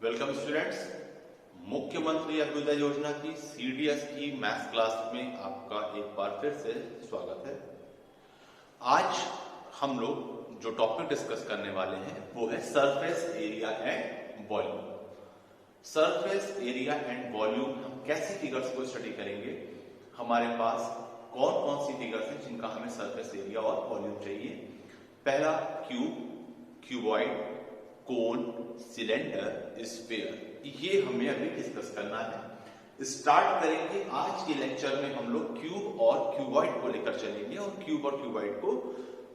Welcome students. मुख्यमंत्री अभ्युदय योजना की सीडीएस की मैथ्स क्लास में आपका एक बार फिर से स्वागत है। आज हम लोग जो टॉपिक डिस्कस करने वाले हैं वो है surface area and volume. Surface area and volume हम कैसी फिगर्स को स्टडी करेंगे, हमारे पास कौन कौन सी फिगर्स हैं जिनका हमें सरफेस एरिया और वॉल्यूम चाहिए। पहला क्यूब, क्यूबॉइड, कोन, सिलेंडर, स्फीयर, ये हमें अभी डिस्कस करना है। स्टार्ट करेंगे आज के लेक्चर में हम लोग क्यूब और क्यूबॉइड को लेकर चलेंगे और क्यूब और क्यूबॉइड को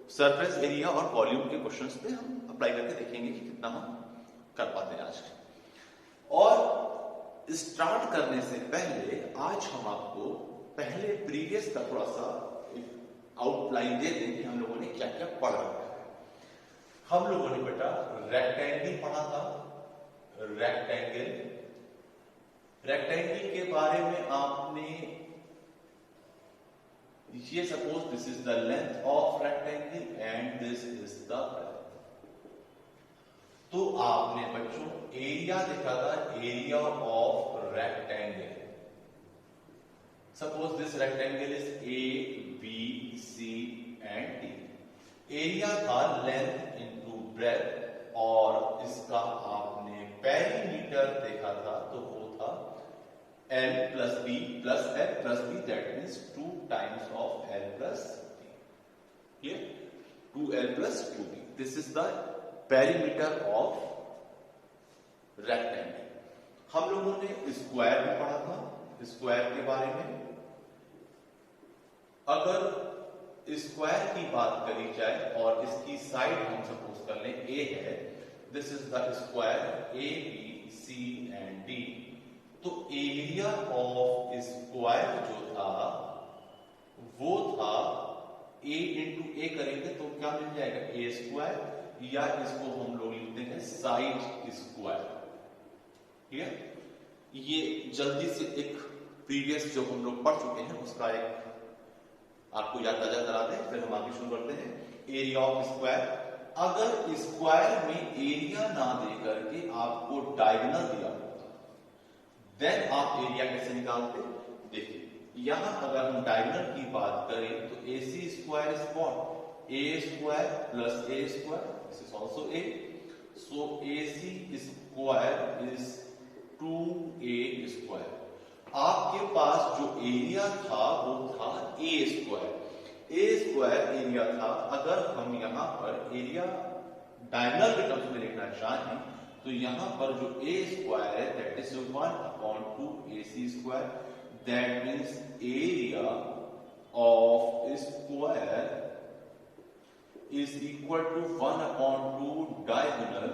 सरफेस एरिया और वॉल्यूम के क्वेश्चंस पे हम अप्लाई करके देखेंगे कि कितना हम कर पाते हैं आज। और स्टार्ट करने से पहले आज हम आपको पहले प्रीवियस का थोड़ा सा आउटलाइन दे दें कि हम लोगों ने क्या क्या पढ़ा है। हम लोगों ने बेटा रेक्टेंगल पढ़ा था। रेक्टेंगल के बारे में आपने ये suppose this is the length of rectangle and this is the breadth. तो आपने बच्चों एरिया देखा था, area of rectangle. Suppose this rectangle is A B C and D. Area था लेंथ इनटू ब्रेड्थ और इसका आपने पेरीमीटर देखा था तो वो था L plus B plus L plus B, that means 2 times of L plus B. Clear? 2L plus 2B. This is the perimeter of rectangle. हम लोगों ने स्क्वायर भी पढ़ा था। स्क्वायर के बारे में अगर स्क्वायर की बात करी जाए और इसकी साइड हम सपोज कर लें A है, this is the square A B C and D. तो एरिया ऑफ स्क्वायर जो था वो था A इंटू ए करेंगे तो क्या मिल जाएगा ए स्क्वायर, या इसको हम लोग लिखते हैं साइड स्क्वायर। क्लियर? ये जल्दी से एक प्रीवियस जो हम लोग पढ़ चुके हैं उसका एक आपको याद ताजा करा दें, फिर हम आगे शुरू करते हैं। एरिया ऑफ स्क्वायर, अगर स्क्वायर में एरिया ना दे करके आपको डायगोनल दिया होता देन आप एरिया कैसे निकालते? देखिए यहां अगर हम डायगोनल की बात करें तो A C square is what? A square plus A square, this is also A. So A C square is 2a square. आपके पास जो एरिया था वो था A square. A square area था। अगर हम यहां पर एरिया डायगोनल के टर्म्स में लिखना चाहें तो यहां पर जो ए स्क्वायर है that is 1/2 AC square, that means area of square is equal to 1/2 diagonal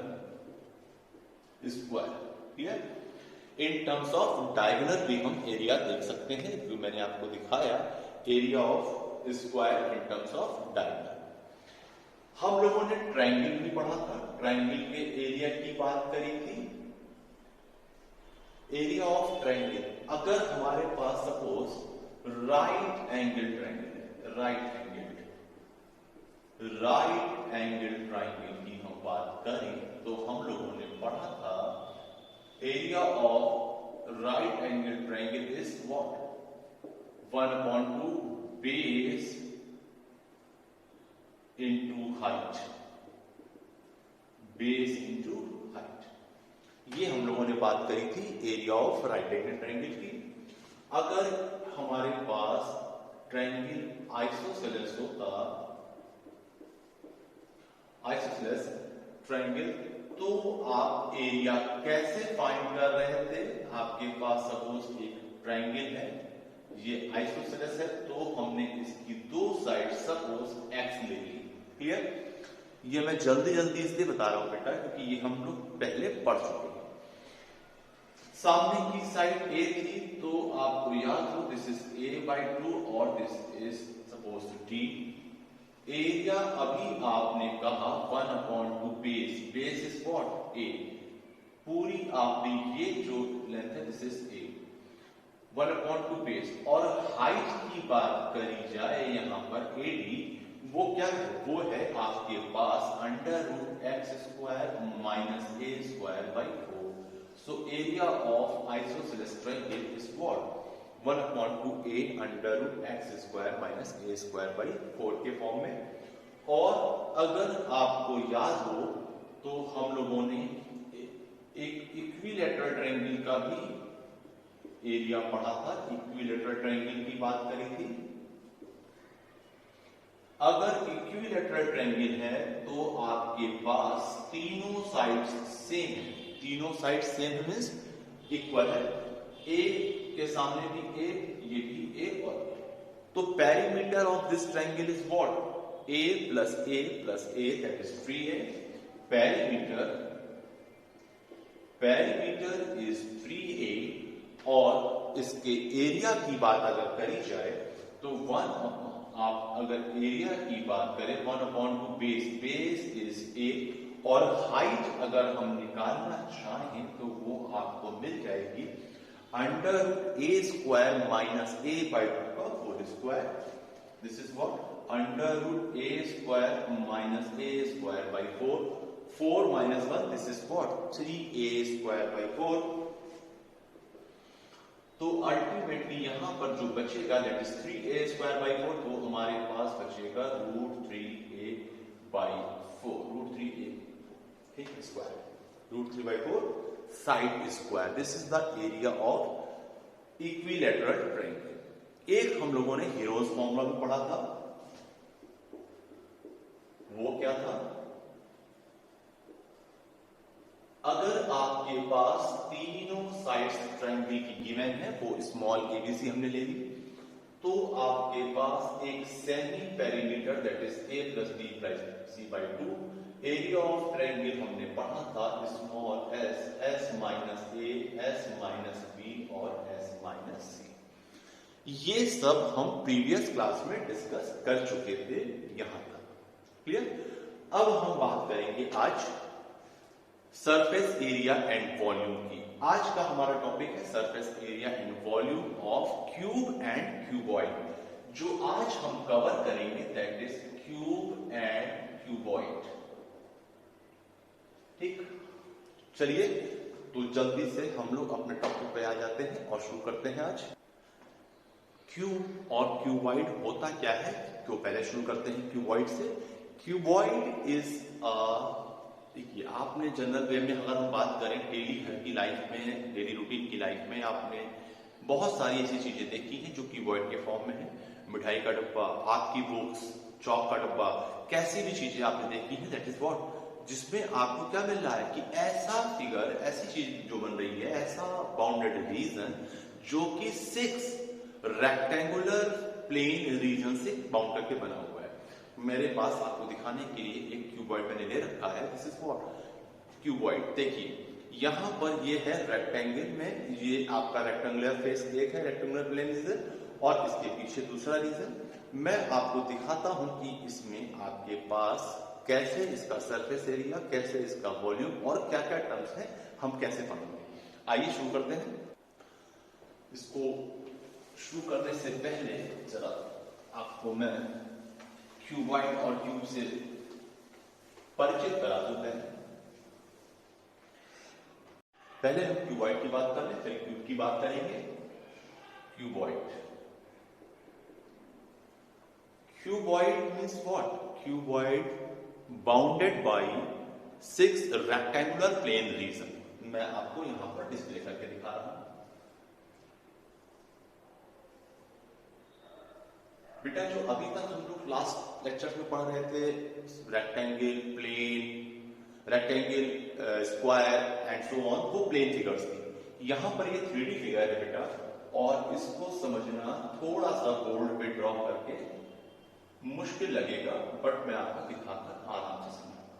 square. Clear? In terms of diagonal भी हम एरिया देख सकते हैं, जो मैंने आपको दिखाया area of square in terms of diagonal. हम लोगों ने ट्रायंगल भी पढ़ा था। ट्रायंगल के एरिया की बात करी थी। एरिया ऑफ ट्रायंगल, अगर हमारे पास सपोज राइट एंगल ट्रायंगल है, राइट एंगल ट्रायंगल की हम बात करें तो हम लोगों ने पढ़ा था area of right angle triangle is what? 1/2 base into height. Base into height, ये हम लोगों ने बात करी थी area of right angle triangle की। अगर हमारे पास ट्रायंगल आइसोसेलेस होता, आइसोसेलेस ट्रायंगल, तो आप एरिया कैसे फाइंड कर रहे थे? आपके पास सपोज एक ट्रायंगल है, ये आइसोसेलेस है, तो हमने इसकी दो साइड सपोज एक्स ले ली। क्लियर? ये मैं जल्दी इसलिए बता रहा हूं बेटा क्योंकि ये हम लोग पहले पढ़ चुके हैं। सामने की साइड ए थी तो आपको याद हो दिस इज a/2 और this is suppose D. Area अभी आपने कहा 1/2 base. Base is what? A. पूरी आपने ये जो लेंथ है दिस इज ए, 1/2 बेस। और हाइट की बात करी जाए यहां पर एडी, वो क्या है? वो है आपके पास √x² - a² / 4। So area of isosceles triangle is what? 1/2a under root x square minus a square by 4 के फॉर्म में। और अगर आपको याद हो तो हम लोगों ने एक इक्विलैटरल ट्रायंगल का भी एरिया पढ़ा था, इक्विलैटरल ट्रायंगल की बात करी थी। अगर इक्विलैटरल ट्रायंगल है तो आपके पास तीनों साइड्स सेम है, तीनों साइड सेम मींस इक्वल है, ए के सामने भी ए, ये भी ए और ए। तो perimeter of this triangle is what? a plus a plus a, that is 3a. Perimeter is 3a और इसके एरिया की बात अगर करी जाए तो आप अगर एरिया की बात करें 1/2 बेस इज a, और हाइट अगर हम निकालना चाहें तो वो आपको मिल जाएगी under a square minus a by 2 का whole square. This is what? Under root a square minus a square by 4, 4 minus 1, this is what? 3a square by 4। तो अल्टीमेटली यहां पर जो बचेगा that is 3a square by 4, तो हमारे पास बचेगा root 3a by 4, root 3a ठीक square, root 3 by 4 side square. This is the area of equilateral triangle. एक हम लोगों ने हीरोज फॉर्मूला में पढ़ा था, वो क्या था? अगर आपके पास तीनों साइड्स ट्रायंगल की गिवन है, वो स्मॉल एबीसी हमने ले ली, तो आपके पास एक semi perimeter that is a plus b plus c by 2, area of triangle हमने पढ़ा था स्मॉल एस, एस माइनस ए, एस माइनस बी और एस माइनस सी। ये सब हम प्रीवियस क्लास में डिस्कस कर चुके थे यहां तक, क्लियर? अब हम बात करेंगे आज सरफेस एरिया एंड वॉल्यूम की। आज का हमारा टॉपिक है surface area and volume of cube and cuboid. जो आज हम कवर करेंगे that is cube and cuboid. ठीक, चलिए तो जल्दी से हम लोग अपने टॉपिक पे आ जाते हैं और शुरू करते हैं आज। क्यूब और क्यूबॉइड होता क्या है, तो पहले शुरू करते हैं क्यूबॉइड से। क्यूबॉइड इज देखिए, आपने जनरल वे में अगर हम बात करें डेली घर की लाइफ में, डेली रूटीन की लाइफ में आपने बहुत सारी ऐसी चीजें देखी हैं जो क्यूबॉइड के फॉर्म में है। मिठाई का डब्बा, आपकी बुक्स, चौक का डब्बा, कैसी भी चीजें आपने देखी हैं दैट इज व्हाट, जिसमें आपको क्या मिल रहा है कि ऐसा फिगर, ऐसी चीज जो बन रही है, ऐसा बाउंडेड रीजन जो कि 6 रेक्टेंगुलर प्लेन रीजन से बाउंड करके बना हुआ है। मेरे पास आपको दिखाने के लिए एक क्यूबॉइड मैंने ले रखा है, दिस इज व्हाट क्यूबॉइड। देखिए यहां पर ये है रेक्टेंगल में, ये आपका रेक्टेंगुलर फेस एक है, रेक्टेंगुलर प्लेन रीजन, और इसके पीछे दूसरा रीजन। मैं आपको दिखाता हूं कि इसमें आपके पास कैसे इसका सरफेस एरिया, कैसे इसका वॉल्यूम और क्या क्या टर्म्स हैं, हम कैसे पढ़ेंगे। आइए शुरू करते हैं। इसको शुरू करने से पहले जरा आपको मैं क्यूबॉइड और क्यूब से परिचित करा दूं। पहले हम क्यूबॉइड की बात कर लें, फिर क्यूब की बात करेंगे। Cuboid, cuboid means what? Cuboid bounded by 6 rectangular plain region. मैं आपको यहां पर डिस्प्ले करके दिखा रहा हूं। बेटा जो अभी तक हम लोग लास्ट लेक्चर में पढ़ रहे थे rectangle, plane, rectangle, square and so on, वो प्लेन फिगर्स थी। यहां पर ये 3D फिगर है बेटा, और इसको समझना थोड़ा सा बोर्ड पे ड्रॉ करके मुश्किल लगेगा, बट मैं आपको दिखाकर आराम से समझाऊंगा।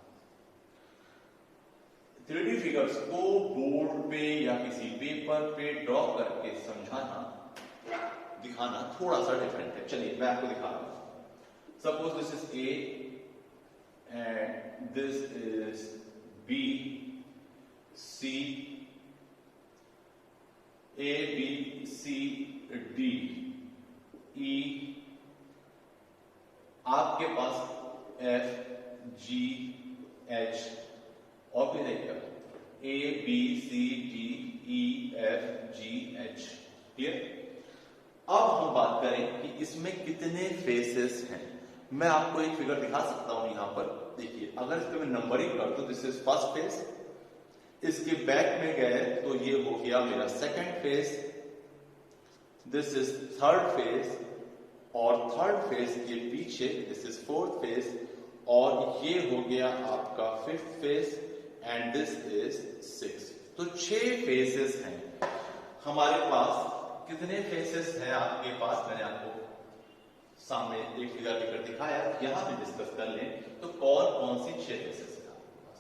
3D फिगर्स को बोर्ड पे या किसी पेपर पे ड्रॉ करके समझाना, दिखाना थोड़ा सा डिफरेंट है। चलिए मैं आपको दिखा रहा हूं। Suppose this is A and this is B, C, A B C D E, आपके पास एफ जी एच, और फिर देखिए A B C D F G H. Clear? अब हम बात करें कि इसमें कितने फेसेस हैं। मैं आपको एक फिगर दिखा सकता हूं यहां पर। देखिए, अगर इसको मैं नंबरिंग कर दूं, दिस इज फर्स्ट फेस, इसके बैक में गए तो ये हो गया मेरा second face, this is third phase, और थर्ड फेस के पीछे दिस इज फोर्थ फेस, और ये हो गया आपका fifth face, and this is six. तो 6 फेसेस हैं हमारे पास। कितने फेसेस हैं आपके पास, मैंने आपको सामने एक फिगर लेकर दिखाया, यहां पे डिस्कस कर लें तो कौन कौन सी 6 फेसेस हैं आपके पास।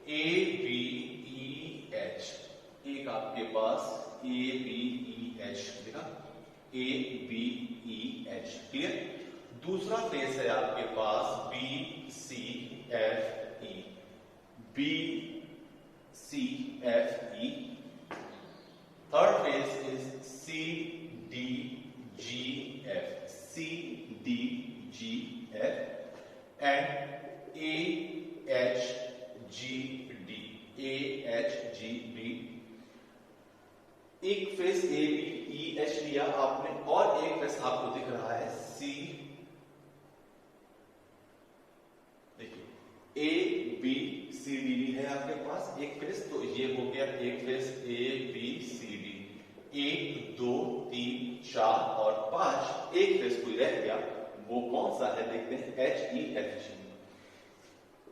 ए बी ई एच, एक आपके पास ए बी ई एच देखा, A B E H. Clear? दूसरा फेस है आपके पास B C F E, B C F E. Third face is C D G F, C D G F, and A H G D, A H G D. एक face A B E H लिया आपने, और एक face आपको दिख रहा है सी, देखिए ए बी सी डी भी है आपके पास एक फेस, तो ये हो गया एक face A B C D. 1 2 3 4 और 5, एक फेस कोई रह गया, वो कौन सा है देखते हैं, H E F G,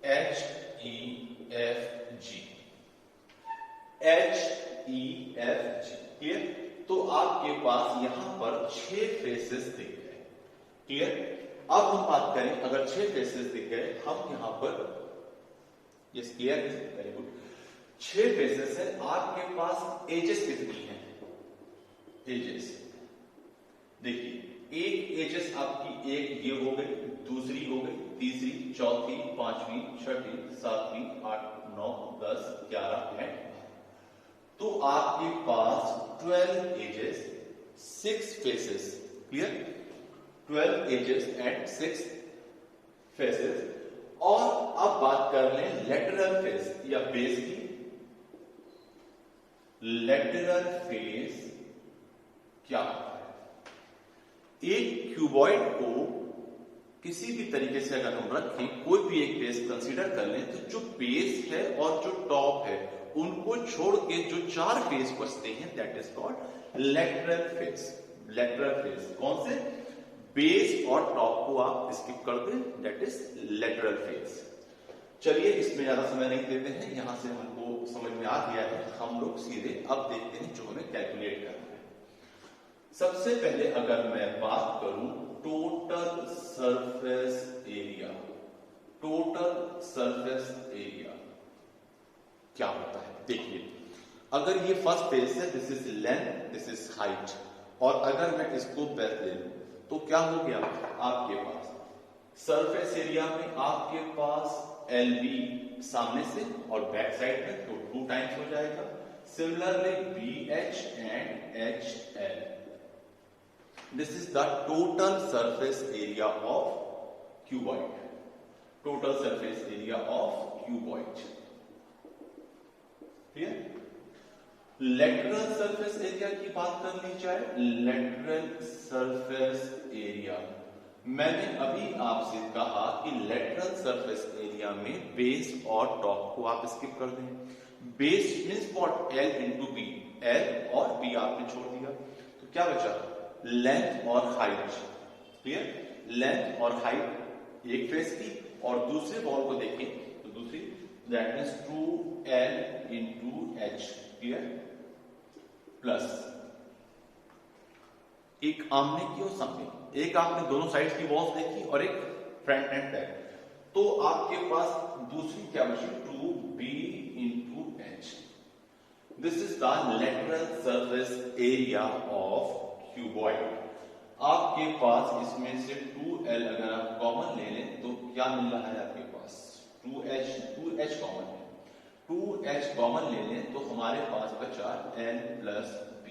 H E F G, H E F G. Clear? तो आपके पास यहां पर 6 फेसेस दिख गए। क्लियर? अब हम बात करें, अगर 6 फेसेस दिख गए, हम यहां पर, yes clear, very good, 6 faces है, आपके पास एजेस कितनी है, एजेस देखिए, एक एजेस आपकी एक ये हो गई, दूसरी हो गई, तीसरी, चौथी, पांचवी, छठी, सातवीं, 8 9 10 11 एंड, तो आपके पास 12 edges 6 faces. Clear? 12 edges and 6 faces. और अब बात कर लें लेटरल फेस या बेस की। लेटरल फेस क्या होता है? एक क्यूबॉइड को किसी भी तरीके से अगर हम रखें, कोई भी एक बेस कंसीडर कर लें, तो जो बेस है और जो टॉप है, उनको छोड़ के जो 4 फेस बचते हैं, that is called lateral face. Lateral face कौन से? बेस और टॉप को आप स्किप कर दें, दैट इज लेटरल फेस। चलिए, इसमें ज्यादा समय नहीं देते हैं, यहां से हमको समझ में आ गया है, हम लोग सीधे अब देखते हैं जो हमें कैलकुलेट करना है। सबसे पहले अगर मैं बात करूं total surface area, total surface area क्या होता है? देखिए, अगर ये फर्स्ट फेस है, this is length, this is height, और अगर मैं इसको बेस ले लूं तो क्या हो गया आपके पास सरफेस एरिया में, आपके पास एल बी सामने से और बैक साइड में, तो 2 टाइम्स हो जाएगा। Similarly B H and H L, this is the total surface area of cuboid, total surface area of cuboid. Clear? Lateral surface area की बात कर ली जाए, लेटरल सरफेस एरिया, मैंने अभी आपसे कहा कि लेटरल सरफेस एरिया में बेस और टॉप को आप स्किप कर दें। Base means what? L into B, L और बी आपने छोड़ दिया, तो क्या बचा? लेंथ और हाइट। क्लियर? लेंथ और हाइट एक फेस की, और दूसरे वॉल को देखें तो दूसरी, that means 2L into H. Clear? Plus एक आमने की और सामने, एक आपने दोनों साइड की वॉल्स देखी और एक फ्रंट एंड बैक, तो आपके पास दूसरी क्या बची? 2B into H. This is the lateral surface area of cuboid. आपके पास इसमें से 2L अगर आप कॉमन ले लें तो क्या मिल रहा है आपके पास? 2H कॉमन है, 2H कॉमन ले लें तो हमारे पास बचा L plus B।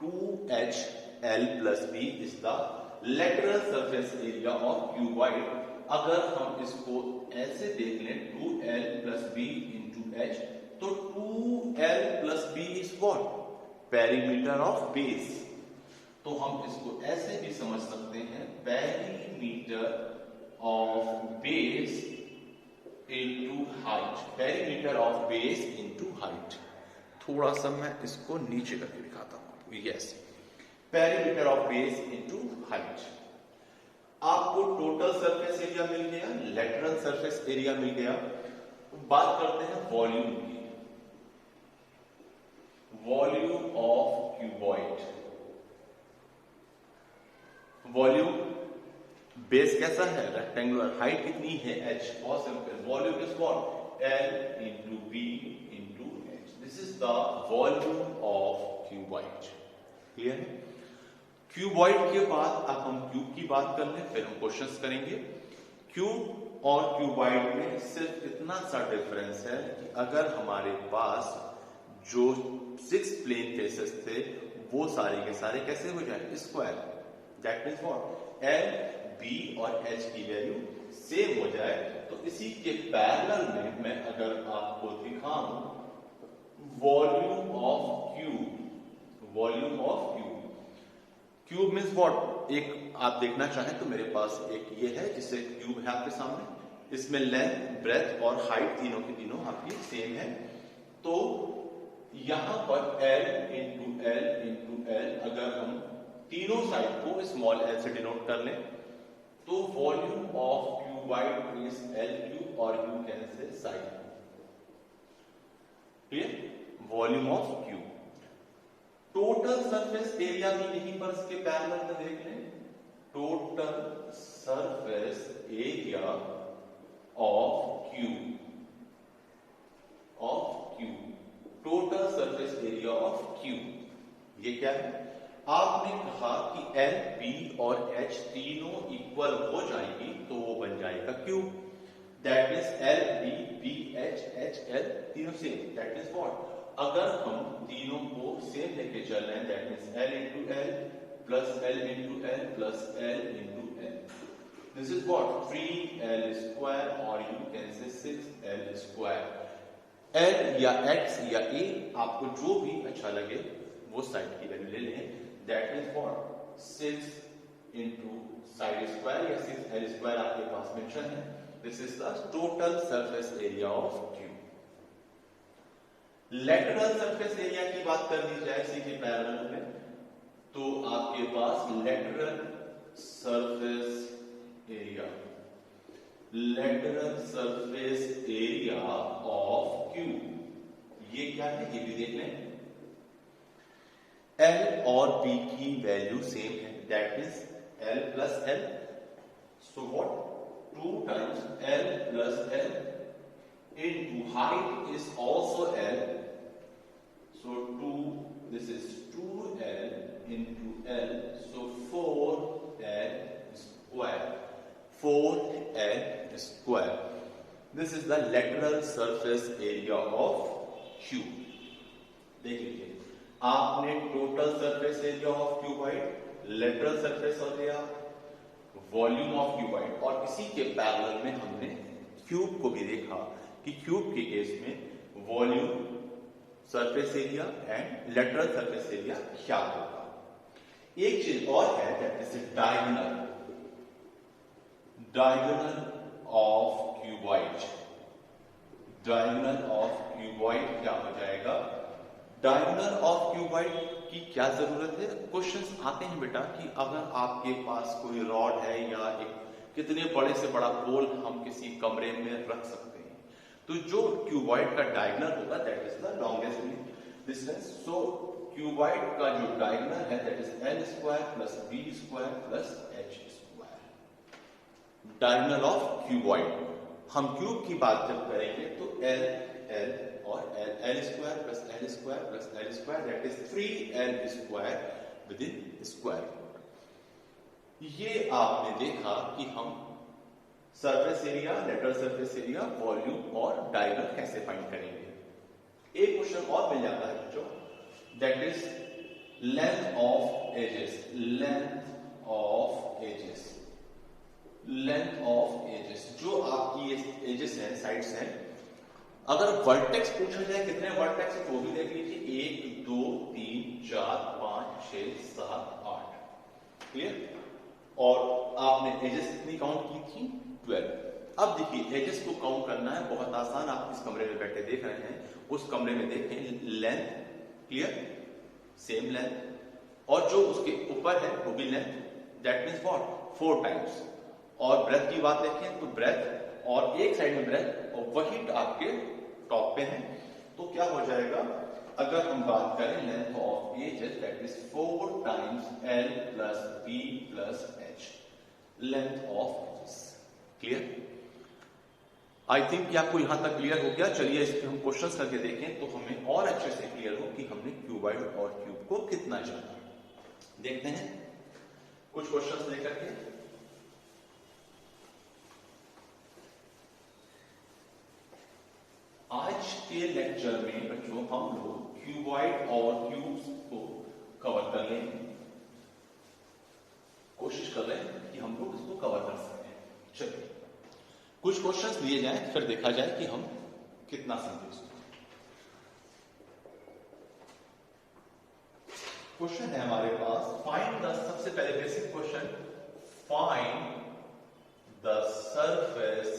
2H L plus B is the lateral surface area of cuboid. अगर हम इसको ऐसे देख लें 2L plus B into H, तो 2L plus B is what? Perimeter of base. तो हम इसको ऐसे भी समझ सकते हैं, perimeter of base into height, perimeter of base into height. थोड़ा सा मैं इसको नीचे करके दिखाता हूं आपको। Yes, perimeter of base into height. आपको टोटल सरफेस एरिया मिल गया, लेटरल सरफेस एरिया मिल गया। बात करते हैं वॉल्यूम की। Volume of cuboid, volume base कैसा है, रेक्टेंगुलर, हाइट कितनी है h, बहुत simple, volume is what, L into B into h। This is the volume of cuboid. Clear है? क्यूबॉइड के बाद अब हम क्यूब की बात कर लें, फिर हम क्वेश्चंस करेंगे। क्यूब और क्यूबॉइड में सिर्फ इतना सा डिफरेंस है कि अगर हमारे पास जो 6 प्लेन फेसेस थे वो सारे के सारे कैसे हो जाए, square. That means what, L, B और H की वैल्यू सेम हो जाए। तो इसी के पैरेलल में मैं अगर आपको दिखाऊं volume of cube, volume of cube, cube means what, एक आप देखना चाहें तो मेरे पास एक ये है जिसे क्यूब है आपके सामने, इसमें लेंथ, ब्रेथ और हाइट तीनों की तीनों आपकी सेम है। तो यहां पर L इंटू L अगर हम तीनों साइड को स्मॉल l से डिनोट कर लें तो volume of cuboid is L cube, और you can say side. Clear? Volume of cube. Total surface area भी यहीं पर इसके पैरेलल में देख लें, total surface area of cube, total surface area of cube. ये क्या है? आपने कहा कि L, B और H तीनों इक्वल हो जाएगी तो वो बन जाएगा cube. That means L, B, H, L तीनों सेम। दैट मीन्स व्हाट, अगर हम तीनों को सेम लेके चल रहे हैं, that means L into L plus L into L plus L into L। This is what, 3L square, और you can say 6L square. L या X या A आपको जो भी अच्छा लगे वो साइड की वैल्यू ले लें। That means what, 6 into side square या 6L स्क्वायर आपके पास मेंशन है। This is the total surface area of cube. Lateral surface area की बात कर दी जाए इसी के पैरेलल में, तो आपके पास lateral surface area, lateral surface area of cube, ये क्या है ये भी देख लें। L और B की वैल्यू सेम है, that means L plus L, so what, 2 times L plus L into height is also L, so 2, this is 2L into L, so 4L square, 4L square. This is the lateral surface area of cube. देख लीजिए, आपने total surface area of cuboid, lateral surface area, volume of cuboid, और इसी के parallel में हमने cube को भी देखा कि क्यूब के केस में volume, surface area and lateral surface area क्या होगा। एक चीज और है, that is diagonal, diagonal of cuboid. Diagonal of cuboid क्या हो जाएगा? डायगोनल ऑफ क्यूबॉइड की क्या जरूरत है? क्वेश्चंस आते हैं बेटा कि अगर आपके पास कोई रॉड है या एक कितने बड़े से बड़ा पोल हम किसी कमरे में रख सकते हैं, तो जो क्यूबॉइड का डायगोनल होगा that is the longest distance. So cuboid का जो डायगोनल है that is L square plus B square plus H square. Diagonal of cuboid, हम क्यूब की बात जब करेंगे तो L और L square plus L square plus L square, that is 3L square with in square. ये आपने देखा कि हम surface area, lateral surface area, volume और डायगोनल कैसे फाइंड करेंगे। एक क्वेश्चन और मिल जाता है बच्चों, that is length of edges, length of edges, length of edges. जो आपकी एजेस हैं, साइड्स हैं, अगर वर्टेक्स पूछा जाए कितने वर्टेक्स है तो वो भी देख लीजिए, 1 2 3 4 5 6 7 8। क्लियर? और आपने एजेस कितनी काउंट की थी? 12। अब देखिए एजेस को काउंट करना है, बहुत आसान। आप इस कमरे में बैठे देख रहे हैं, उस कमरे में देखें लेंथ, क्लियर, सेम लेंथ, और जो उसके ऊपर है वो भी length, that means what, 4 times. और ब्रेथ की बात देखें तो ब्रेथ और एक साइड में ब्रेथ और वही आपके टॉप पे है, तो क्या हो जाएगा? अगर हम बात करें length of edges, that is 4 times L plus B plus H, length of edges. Clear? I think कि आपको यहां तक क्लियर हो गया। चलिए इस पे हम क्वेश्चंस करके देखें तो हमें और अच्छे से क्लियर हो कि हमने क्यूबॉइड और क्यूब को कितना जाना। देखते हैं कुछ क्वेश्चंस लेकर के। आज के लेक्चर में बच्चों हम लोग क्यूबॉइड और क्यूब्स को कवर कर लेंगे, कोशिश कर रहे हैं कि हम लोग इसको कवर कर सकें। चलिए कुछ क्वेश्चंस लिए जाएं, फिर देखा जाए कि हम कितना समझे इसको। क्वेश्चन है हमारे पास, फाइंड द, सबसे पहले basic question, find the surface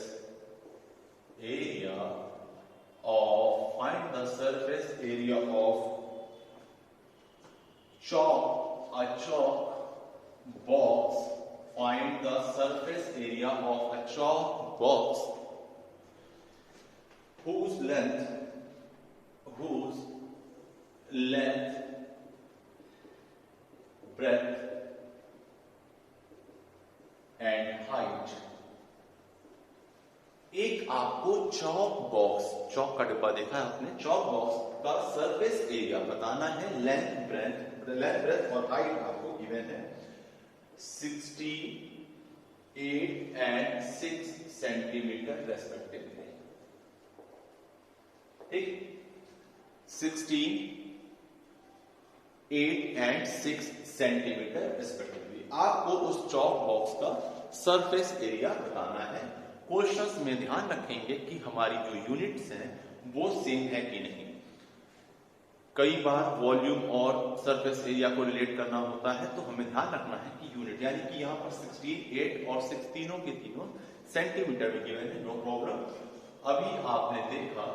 area of, find the surface area of chalk, a chalk box. Find the surface area of a chalk box whose length, breadth and height। एक आपको chalk box, chalk का डिब्बा देखा है आपने, chalk box का surface area बताना है, लेंथ ब्रेथ और हाइट आपको गिवन है 68 एंड 6 सेंटीमीटर रेस्पेक्टिवली। ठीक, 68 एंड 6 सेंटीमीटर रेस्पेक्टिवली आपको उस चॉक बॉक्स का सरफेस एरिया बताना है। क्वेश्चंस में ध्यान रखेंगे कि हमारी जो यूनिट्स हैं वो सेम है कि नहीं। कई बार वॉल्यूम और सरफेस एरिया को रिलेट करना होता है, तो हमें ध्यान रखना है कि यूनिट, यानी कि यहां पर 68 और 6 तीनों के तीनों सेंटीमीटर में गिवन है, नो प्रॉब्लम। अभी आपने देखा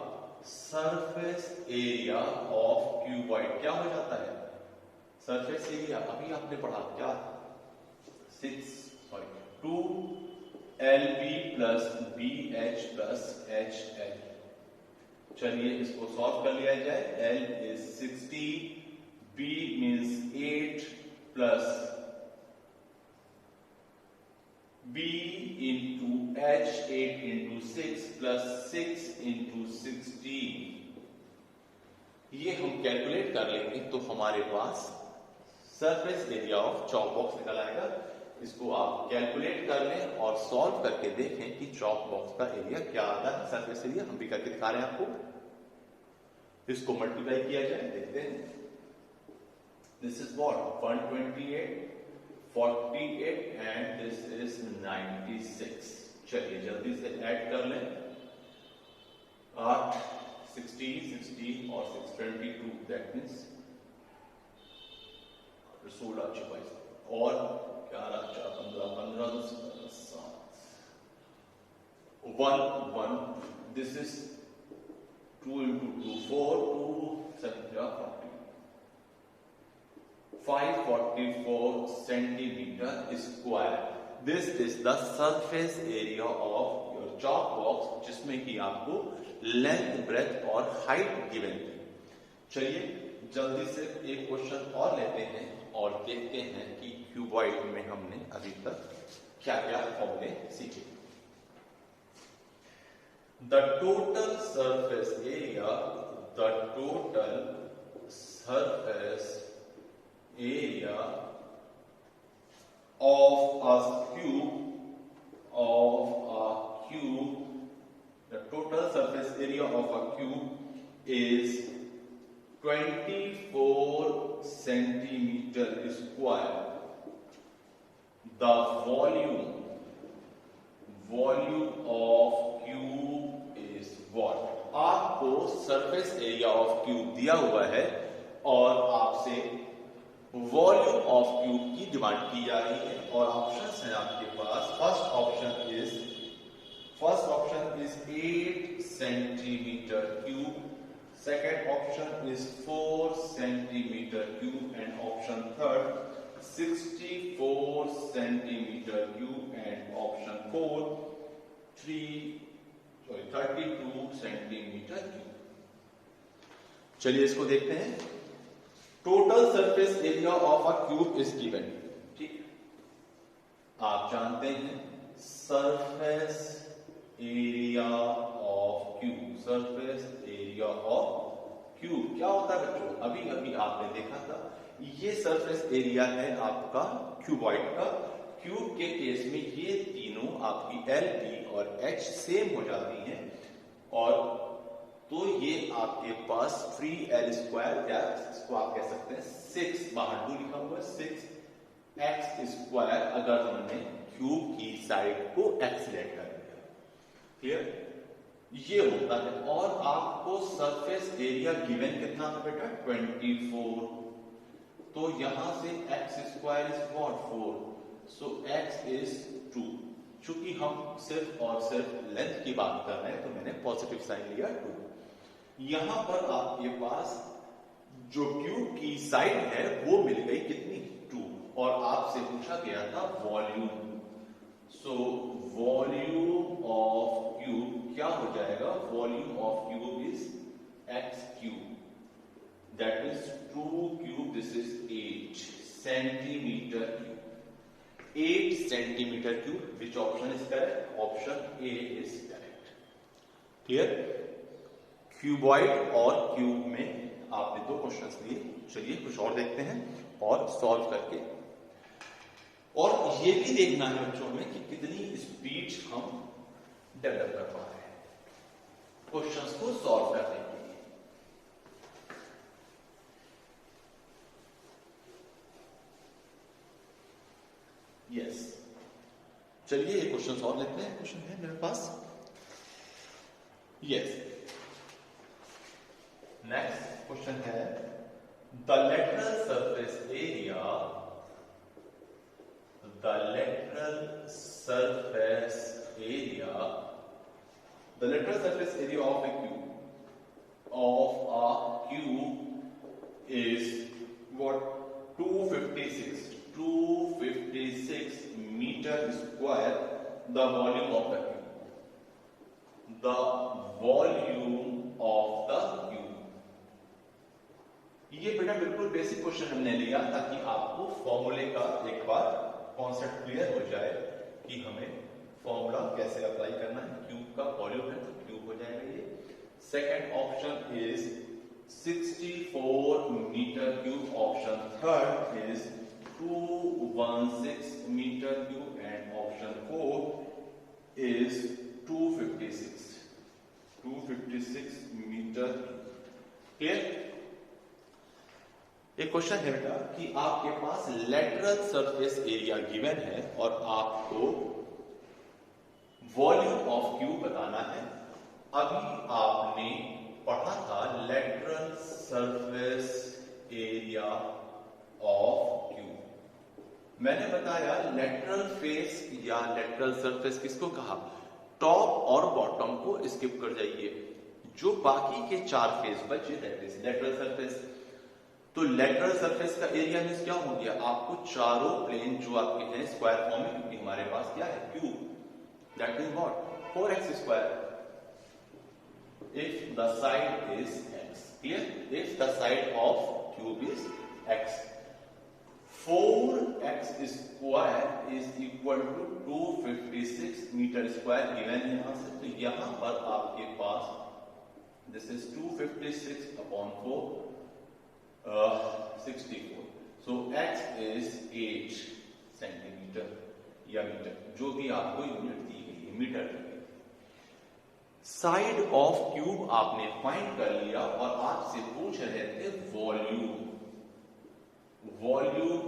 सरफेस एरिया ऑफ क्यूबॉइड क्या हो जाता है? सरफेस एरिया अभी आपने पढ़ा क्या, 2 LB plus BH plus HL। चलिए इसको सॉल्व कर लिया जाए। L is 60, B means 8 plus B into H 8 into 6 plus 6 into 16। ये हम कैलकुलेट कर लेंगे तो हमारे पास surface area of chalk box निकल आएगा। इसको आप कैलकुलेट कर लें और सॉल्व करके देखें कि चॉक बॉक्स का एरिया क्या आता है, सरफेस एरिया। हम भी करके दिखा रहे हैं आपको। इसको मल्टीप्लाई किया जाए, देखते हैं। This is what, 128, 48 and this is 96। चलिए जल्दी से ऐड कर लें। 8 60 60 और 6 22, दैट मीन्स 16 24 और 11 4 15 15 7 1 1। This is 2 into 2 4 2 7 40 544 centimeter square। This is the surface area of your chalk box, जिसमें कि आपको लेंथ ब्रेथ और हाइट गिवन थी। चलिए जल्दी से एक क्वेश्चन और लेते हैं और देखते हैं कि क्यूबॉइड में हमने अभी तक क्या क्या फॉर्मूले सीखे। The total surface area of a cube, the total surface area of a cube is 24 centimeter square. The volume of cube is what? आपको सरफेस एरिया ऑफ क्यूब दिया हुआ है और आपसे वॉल्यूम ऑफ क्यूब की डिमांड की जा रही है और ऑप्शंस हैं आपके पास। First option is 8 centimetre cube, second option is 4 centimetre cube and option third 64 centimetre cube and option 32 centimetre cube. चलिए इसको देखते हैं। Total surface area of a cube is given. ठीक, आप जानते हैं surface area of cube. Surface area of cube क्या होता है बच्चों? अभी अभी आपने देखा था, ये सरफेस एरिया है आपका क्यूबॉइड का। क्यूब के केस में ये तीनों आपकी एल, बी और एच सेम हो जाती हैं और तो ये आपके पास 3l² या इसको आप कह सकते हैं 6 बाहर 2 लिखा हुआ है 6x², अगर हमने क्यूब की साइड को एक्सलेट कर दिया। क्लियर? ये होता है। और आपको सरफेस एरिया गिवन कितना था बेटा? 24। तो यहां से x² is what? 4। So x is 2। चूंकि हम सिर्फ और सिर्फ लेंथ की बात कर रहे हैं तो मैंने पॉजिटिव साइन लिया 2। यहां पर आपके पास जो क्यूब की साइड है वो मिल गई कितनी? 2। और आपसे पूछा गया था volume. So volume of cube क्या हो जाएगा? Volume of cube is x cube, that is 2 cube, this is 8 centimetre cube. 8 centimetre cube. Which option is correct? Option A is correct. Clear? Cuboid और क्यूब में आपने 2 questions लिए। चलिए कुछ और देखते हैं और सॉल्व करके, और ये भी देखना है बच्चों में कि कितनी स्पीड हम डेवलप कर पा रहे हैं क्वेश्चंस को सॉल्व करने के लिए। यस, चलिए ये क्वेश्चन और लेते हैं। क्वेश्चन है मेरे पास। यस, नेक्स्ट क्वेश्चन है the lateral surface area of a cube is what? 256 meter square. The volume of the cube. ये बेटा बिल्कुल बेसिक क्वेश्चन हमने लिया ताकि आपको फॉर्मूले का एक बार कॉन्सेप्ट क्लियर हो जाए कि हमें फॉर्मूला कैसे अप्लाई करना है। क्यूब का वॉल्यूम है तो क्यूब हो जाएगा ये। Second option is 64 metre cube, option third is 216 metre cube and option 4 is 256 metre. Clear? एक क्वेश्चन है बेटा कि आपके पास लेटरल सरफेस एरिया गिवन है और आपको वॉल्यूम ऑफ क्यूब बताना है। अभी आपने पढ़ा था lateral surface area of cube. मैंने बताया लेटरल फेस या लेटरल सरफेस किसको कहा? टॉप और बॉटम को स्किप कर जाइए, जो बाकी के 4 फेस बचे दैट इज लेटरल सरफेस। तो लेटरल सरफेस का एरिया मींस क्या हो गया? आपको चारों प्लेन जो आपके हैं स्क्वायर फॉर्म में, क्योंकि हमारे पास क्या है? Cube, that is what? 4x²। if the side is x. Clear? If the side of cube is x, 4x square is equal to 256 meter square given है यहां से। तो यहां पर आपके पास this is 256 upon 4 64. So x is 8 centimetre या metre, जो भी आपको यूनिट दी गई है मीटर की। साइड ऑफ क्यूब आपने फाइंड कर लिया और आपसे पूछ रहे थे वॉल्यूम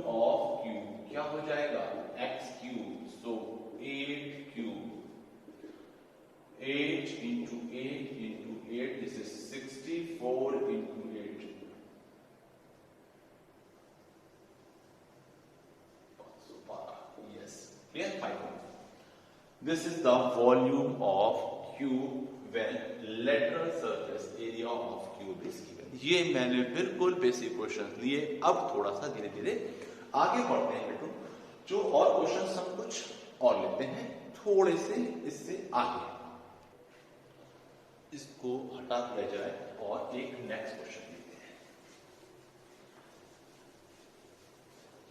ऑफ क्यूब क्या हो जाएगा? x cube. So 8 cube, 8 into 8 into 8, this is 64 into 8. Yes, clear? Fine. This is the volume of cube when lateral surface area of cube is given. ये मैंने बिल्कुल बेसिक क्वेश्चन लिए. अब थोड़ा सा धीरे धीरे आगे बढ़ते हैं बेटू. जो और क्वेश्चन हम कुछ और लेते हैं थोड़े से इससे आगे. इसको हटा दिया जाए और एक नेक्स्ट क्वेश्चन लेते हैं.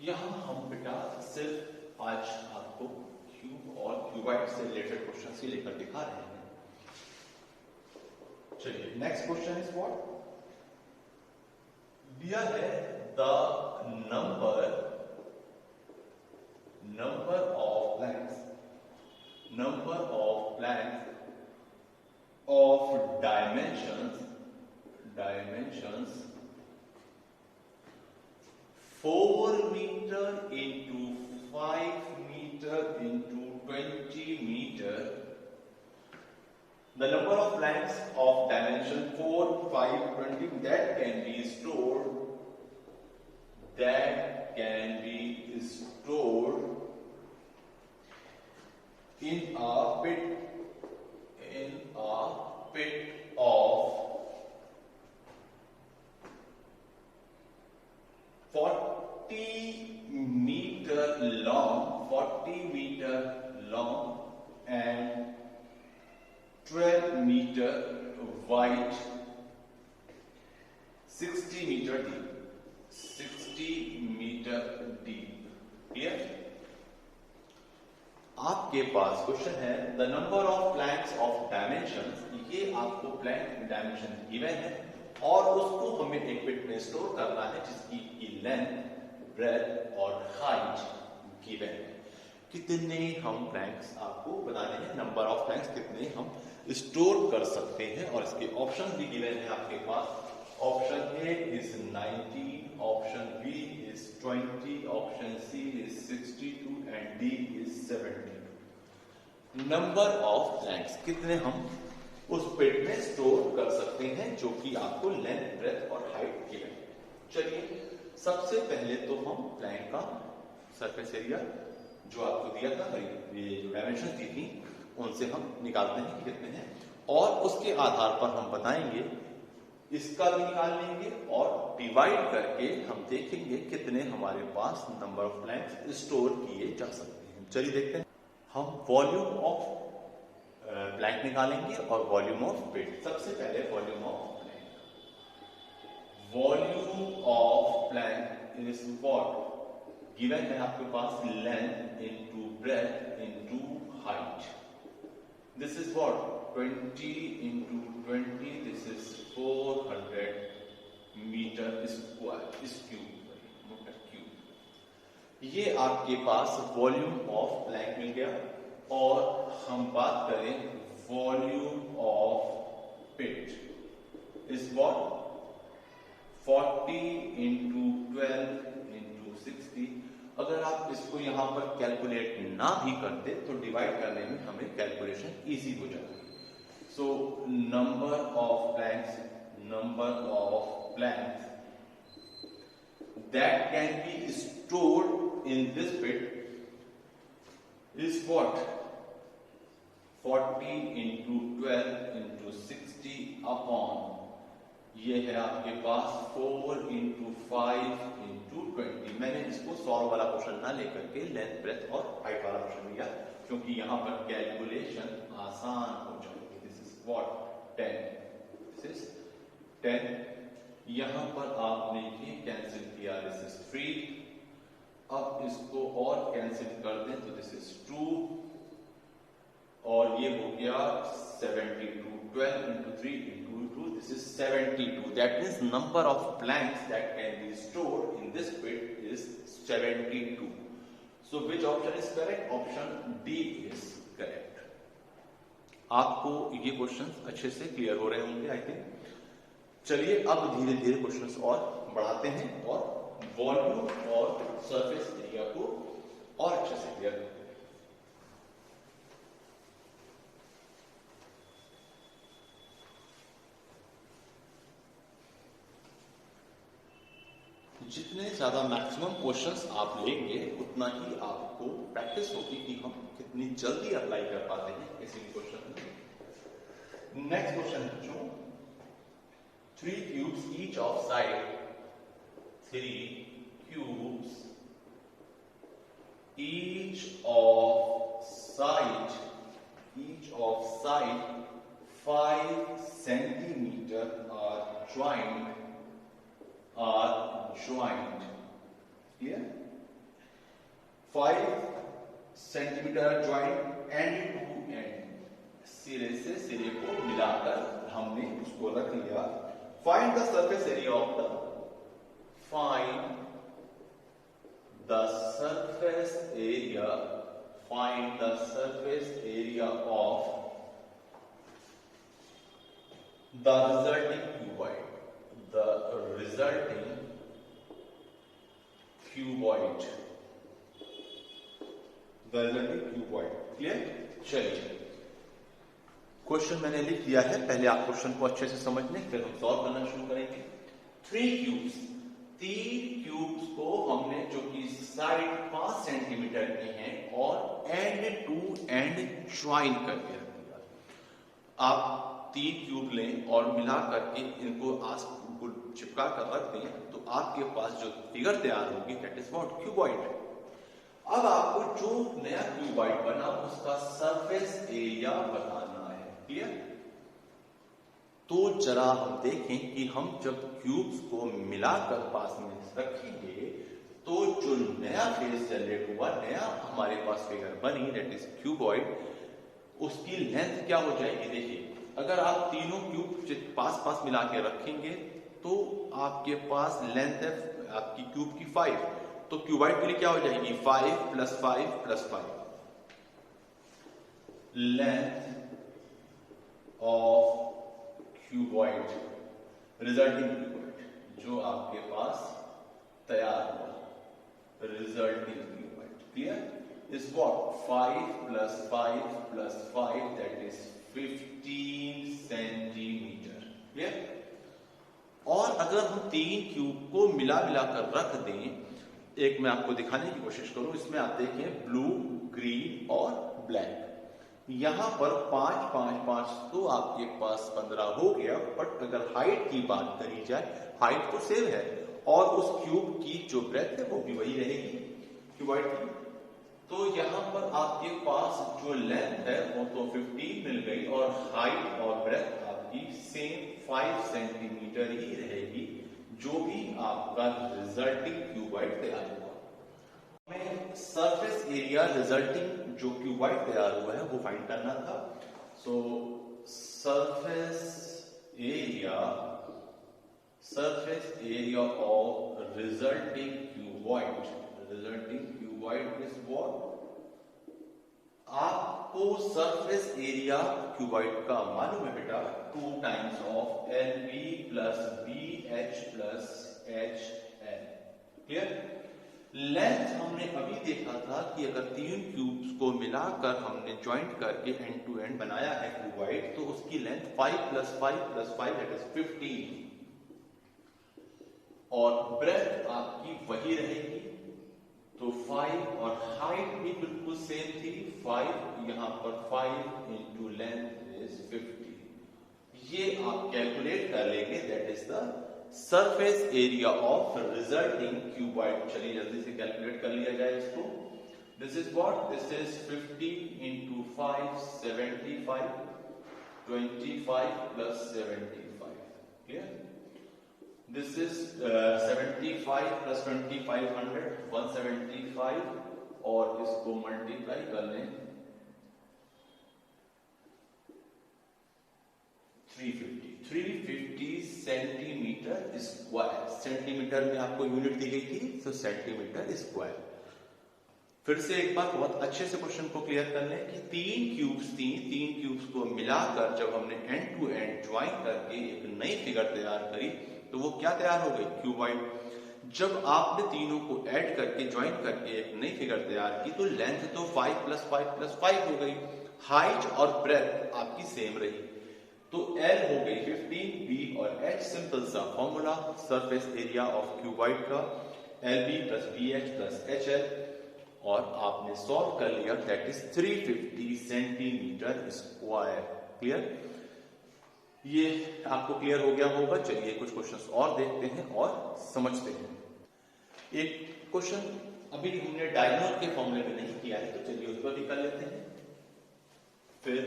यहां हम बेटा सिर्फ आज आपको क्यूब और क्यूबाइड से रिलेटेड क्वेश्चन ही लेकर दिखा रहे हैं. चलिए नेक्स्ट क्वेश्चन इज व्हाट दिया है. The number of planks of dimensions 4 meter into 5 meter into 20 meter. The number of planks of dimension 4, 5, 20 that can be stored in a pit of 40 meter long and 12 meter wide, 60 meter deep. Clear? आपके पास question है the number of planks of dimensions. ये आपको Planck dimension given है और उसको हमें एक bit में स्टोर करना है जिसकी लेंथ, ब्रेथ और हाइट गिवन है. कितने हम प्लैंक्स आपको बताने हैं. नंबर ऑफ प्लैंक्स कितने हम स्टोर कर सकते हैं और इसके ऑप्शन भी गिवन है आपके पास. Option A is 90, option B is 20, option C is 62 and D is 72. Number of planks कितने हम उस पिट में स्टोर कर सकते हैं जो कि आपको लेंथ, ब्रेथ और हाइट गिवन. चलिए सबसे पहले तो हम प्लैंक का सरफेस एरिया जो आपको दिया था, ये जो डायमेंशन दी थी उनसे हम निकालते हैं कि कितने हैं और उसके आधार पर हम बताएंगे. इसका भी निकाल लेंगे और डिवाइड करके हम देखेंगे कितने हमारे पास नंबर ऑफ प्लैंक्स स्टोर किए जा सकते हैं. चलिए देखते हैं. हम वॉल्यूम ऑफ प्लैंक निकालेंगे और वॉल्यूम ऑफ पिट. सबसे पहले volume of plank. Volume of plank is what given है आपके पास. Length into breadth into height. This is what 20 into 20. This is 400 meter square is cube. ये आपके पास वॉल्यूम ऑफ प्लैंक मिल गया. और हम बात करें volume of pit is what 40 into 12 into 60. अगर आप इसको यहां पर कैलकुलेट ना भी करते तो डिवाइड करने में हमें कैलकुलेशन इजी हो जाती है. So number of planks that can be stored in this pit is what 40 into 12 into 60 upon ये है आपके पास 4 into 5 into 20. मैंने इसको सॉल्व वाला क्वेश्चन ना लेकर के लेंथ, ब्रेथ और हाइट वाला क्वेश्चन लिया क्योंकि यहां पर कैलकुलेशन आसान हो जाएगी. What 10. This is 10. यहां पर आपने ये कैंसिल किया. This is 3. अब इसको और कैंसिल कर दें तो दिस इज 2 और ये हो गया 72. 12 into 3 into 2. This is 72. That means number of planks that can be stored in this pit is 72. So which option is correct? Option D is correct. आपको ये क्वेश्चंस अच्छे से क्लियर हो रहे होंगे आई थिंक. चलिए अब धीरे धीरे क्वेश्चंस और बढ़ाते हैं और वॉल्यूम और सरफेस एरिया को और अच्छे से क्लियर करते हैं. जितने ज्यादा मैक्सिमम क्वेश्चंस आप लेंगे उतना ही आपको प्रैक्टिस होगी कि हम कितनी जल्दी अप्लाई कर पाते हैं किसी भी क्वेश्चन में। नेक्स्ट क्वेश्चन पूछो, 3 cubes each of side, 3 cubes each of side 5 centimeter are joined. Clear? 5 centimeter joined end to end. सिरे से सिरे को मिलाकर हमने उसको रख लिया। Find the surface area of the of the resulting cuboid. The resulting cuboid. Clear? चलिए, क्वेश्चन मैंने लिख दिया है, पहले आप क्वेश्चन को अच्छे से समझ लें, फिर हम सॉल्व करना शुरू करेंगे। 3 क्यूब्स को हमने जो कि साइड 5 सेंटीमीटर के हैं और एंड टू एंड ज्वाइन करके रख दिया। आप 3 क्यूब लें और मिला करके इनको चिपका कर रख दें तो आपके पास जो फिगर तैयार होगी दैट इज व्हाट? क्यूबॉइड। अब आपको जो नया क्यूबॉइड बना उसका सरफेस एरिया बताना है। क्लियर? तो जरा हम देखें कि हम जब क्यूब्स को मिलाकर पास में रखेंगे तो जो नया फेस जनरेट हुआ, नया हमारे पास फिगर बनी दैट इज क्यूबॉइड, उसकी लेंथ क्या हो जाएगी? देखिए, अगर आप तीनों क्यूब पास मिला के रखेंगे तो आपके पास लेंथ है आपकी क्यूब की 5, तो क्यूबॉइड के लिए क्या हो जाएगी? 5 + 5 + 5 length of cuboid, resulting cuboid जो आपके पास तैयार हुआ, resulting cuboid. Clear? Is what? 5 + 5 + 5 that is 15 centimetre. Clear? और अगर हम 3 क्यूब को मिला कर रख दें, एक मैं आपको दिखाने की कोशिश करूं, इसमें आप देखें ब्लू, ग्रीन और ब्लैक, यहां पर 5 5 5 तो आपके पास 15 हो गया। बट अगर हाइट की बात करी जाए, हाइट तो सेम है और उस क्यूब की जो ब्रेथ है वो भी वही रहेगी क्यूबॉइड की। तो यहां पर आपके पास जो लेंथ है वो तो 15 मिल गई और हाइट और ब्रेथ आपकी सेम 5 सेंटीमीटर ही रहेगी, जो भी आपका रिजल्टिंग क्यूबॉइड तैयार हुआ। हमें सरफेस एरिया रिजल्टिंग जो क्यूबॉइड तैयार हुआ है वो फाइंड करना था। सो surface area of resulting cuboid is what? आपको सरफेस एरिया क्यूबॉइड का मालूम है बेटा, 2 times of LB + BH + HL। Clear? Length हमने अभी देखा था कि अगर 3 क्यूब्स को मिलाकर हमने ज्वाइंट करके एंड टू एंड बनाया है क्यूबॉइड, तो उसकी लेंथ 5 + 5 + 5 दैट इज 15 और ब्रेथ आपकी वही रहेगी, तो 5 और हाइट भी बिल्कुल सेम थी, 5 यहां पर 5 × लेंथ इज 50। ये आप कैलकुलेट कर लेंगे, that is the surface area of resulting cuboid. चलिए जल्दी से कैलकुलेट कर लिया जाए इसको। This is what? This is 50 × 5 75, 25 + 75। Clear? This is 75 + 25 100, 175 और इसको मल्टीप्लाई कर लें 350 सेंटीमीटर स्क्वायर। सेंटीमीटर में आपको यूनिट दी गई थी, तो सेंटीमीटर स्क्वायर। फिर से एक बार बहुत अच्छे से क्वेश्चन को क्लियर कर लें कि 3 क्यूब्स को मिलाकर जब हमने एंड टू एंड ज्वाइन करके एक नई फिगर तैयार करी तो वो क्या तैयार हो गई? क्यूबॉइड। जब आपने तीनों को ऐड करके ज्वाइन करके एक नई फिगर तैयार की तो लेंथ तो 5 + 5 + 5 हो गई, हाइट और ब्रेथ आपकी सेम रही। तो L हो गई 15, B और H सिंपल सा formula surface area of cuboid का LB plus BH plus HL, और आपने सॉल्व कर लिया, that is 350 centimetre square. Clear? ये आपको क्लियर हो गया होगा। चलिए कुछ क्वेश्चंस और देखते हैं और समझते हैं। एक क्वेश्चन अभी हमने डायगोनल के फॉर्मूले में नहीं किया है, तो चलिए उस पर भी कर लेते हैं, फिर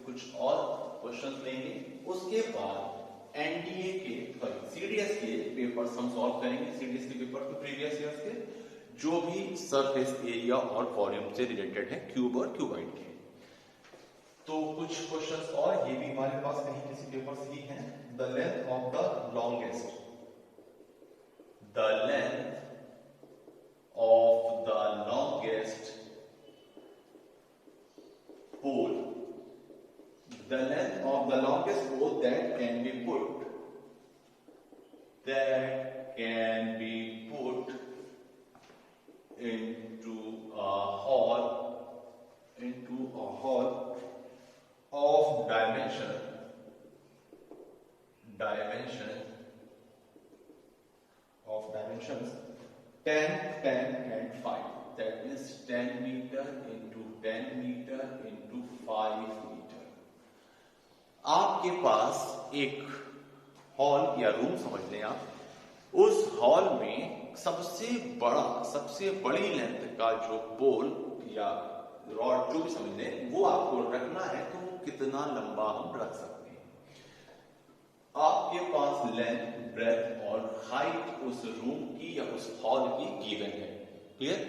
कुछ और क्वेश्चन लेंगे, उसके बाद एनडीए के सीडीएस के पेपर्स हम सॉल्व करेंगे। सीडीएस के पेपर तो प्रीवियस ईयर्स के जो भी सरफेस एरिया और वॉल्यूम से रिलेटेड है क्यूब और क्यूबॉइड के। तो कुछ क्वेश्चंस और ये भी हमारे पास कहीं किसी पेपर से ही हैं। The length of the longest, the length of the longest pole, the length of the longest pole that can be put into a hole of dimension of dimensions 10, 10 and 5, that is 10 meter into 10 meter into 5 meter। आपके पास एक hall या room समझ लें आप, उस hall में सबसे बड़ी लेंथ का जो पोल या रॉड जो भी समझ लें वो आपको रखना है, तो वो कितना लंबा हम रख सकते हैं। आपके पास लेंथ, ब्रेथ और हाइट उस रूम की या उस हॉल की गिवन है। क्लियर?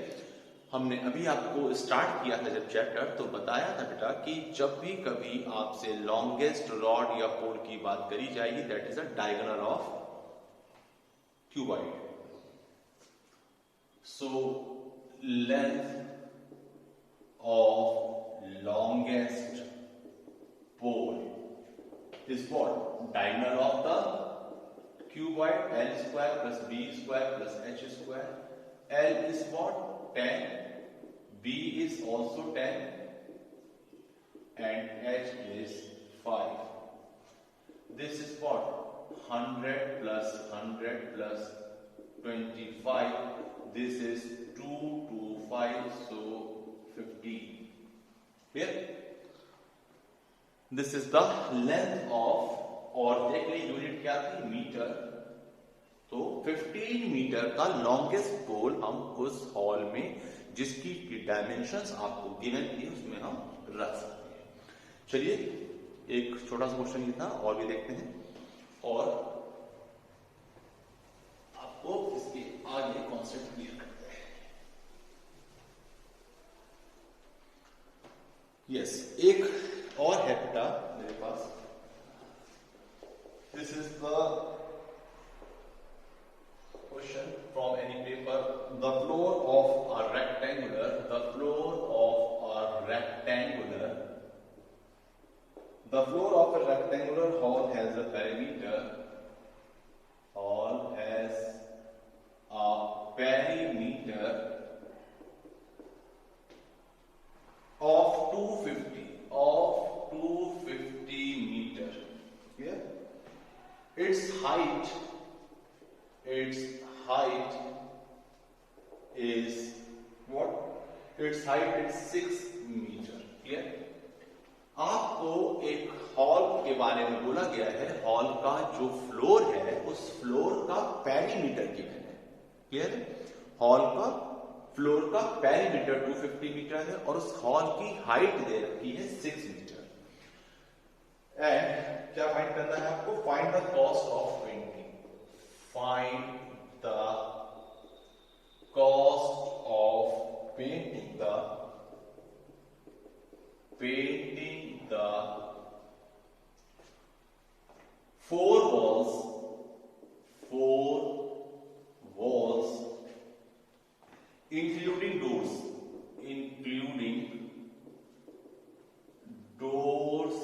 हमने अभी आपको स्टार्ट किया था जब चैप्टर, तो बताया था बेटा कि जब भी कभी आपसे लॉन्गेस्ट रॉड या पोल की बात करी जाएगी, that is a diagonal of cuboid. So length of longest pole is what? Diagonal of the cuboid, L square plus B square plus H square. L is what? 10. B is also 10. And H is 5. This is what? 100 plus 100 plus 25. This is 2 to 5, so 50. Clear? This is the length of, और देख ली unit क्या थी? Metre. तो 15 metre का longest पोल हम उस hall में, जिसकी डायमेंशंस आपको गिवन थी, उसमें हम रख सकते हैं। चलिए एक छोटा सा क्वेश्चन ये था, और भी देखते हैं और आपको इसके आगे कॉन्सेप्ट क्लियर करते हैं। यस, एक और है बेटा मेरे पास, this is the question from any paper. The floor of a rectangular hall has a perimeter of 250 meter. Here, its height is what? Its height is 6 meter. Clear? आपको एक हॉल के बारे में बोला गया है, हॉल का जो फ्लोर है उस फ्लोर का पेरीमीटर गिवन है। क्लियर? हॉल का फ्लोर का पेरीमीटर 250 मीटर है और उस हॉल की हाइट दे रखी है 6 मीटर। एंड क्या फाइंड करना है आपको? Find the cost of painting. Find the cost of painting the 4 walls including doors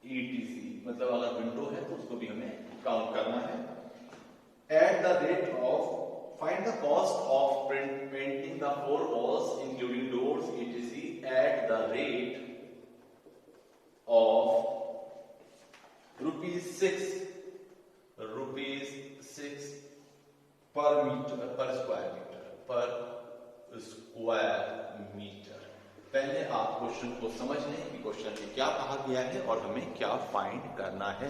etc, मतलब अगर विंडो है तो उसको भी हमें काउंट करना है। At the rate of, find the cost of painting the 4 walls including doors etc at the rate of पर स्क्वायर मीटर। पहले आप क्वेश्चन को समझ लें कि क्वेश्चन में क्या कहा गया है और हमें क्या फाइंड करना है,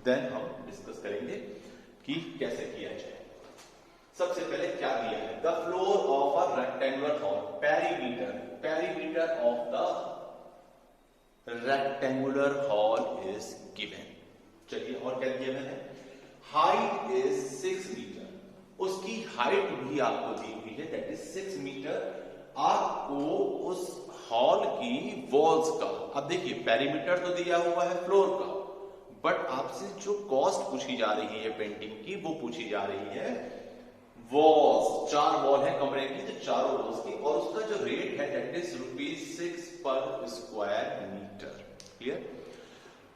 देन हम डिस्कस करेंगे कि कैसे किया जाए। सबसे पहले क्या दिया है, the floor of a rectangular hall, perimeter of the rectangular hall is given. चलिए और क्या दिया है, हाइट इज 6 मीटर, उसकी हाइट भी आपको दी हुई है, दैट इज 6 मीटर। आपको उस हॉल की वॉल्स का, अब देखिए पेरीमीटर तो दिया हुआ है फ्लोर का, बट आपसे जो कॉस्ट पूछी जा रही है पेंटिंग की, वो पूछी जा रही है वॉल्स। 4 वॉल है कमरे की, तो चारों वॉल्स की, और उसका जो रेट है दैट इज ₹6 पर स्क्वायर मीटर। क्लियर।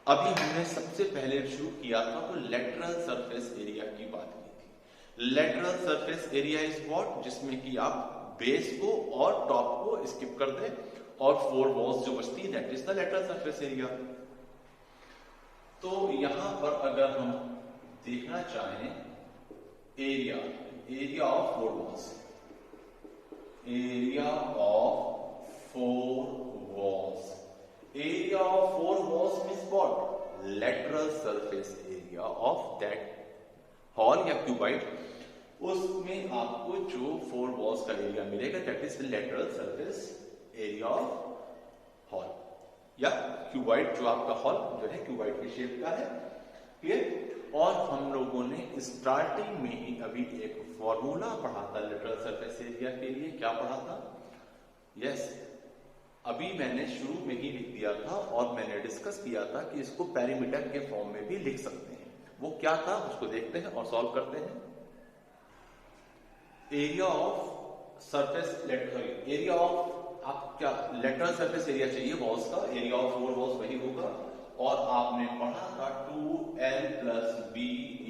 अभी हमने सबसे पहले शुरू किया था तो लेटरल सरफेस एरिया की बात की थी। Lateral surface area is what, जिसमें कि आप बेस को और टॉप को स्किप कर दें और 4 वॉल्स जो बचती है that is the lateral surface area. तो यहां पर अगर हम देखना चाहें area of 4 walls, area of 4 walls, area of 4 walls means what, lateral surface area of that hall या क्यूबाइड, उसमें आपको जो 4 वॉल्स का एरिया मिलेगा that is lateral surface area of hall या क्यूबाइड, जो आपका हॉल जो है क्यूबाइड के शेप का है। क्लियर। और हम लोगों ने स्टार्टिंग में ही अभी एक फॉर्मूला पढ़ा था लेटरल सरफेस एरिया के लिए, क्या पढ़ा था, यस अभी मैंने शुरू में ही लिख दिया था और मैंने डिस्कस किया था कि इसको पेरीमीटर के फॉर्म में भी लिख सकते हैं। वो क्या था उसको देखते हैं और सॉल्व करते हैं। Area of surface area of, आप क्या लेटरल सरफेस एरिया चाहिए वॉल्स का, एरिया ऑफ 4 वॉल्स वही होगा। और आपने पढ़ा था 2L + B ×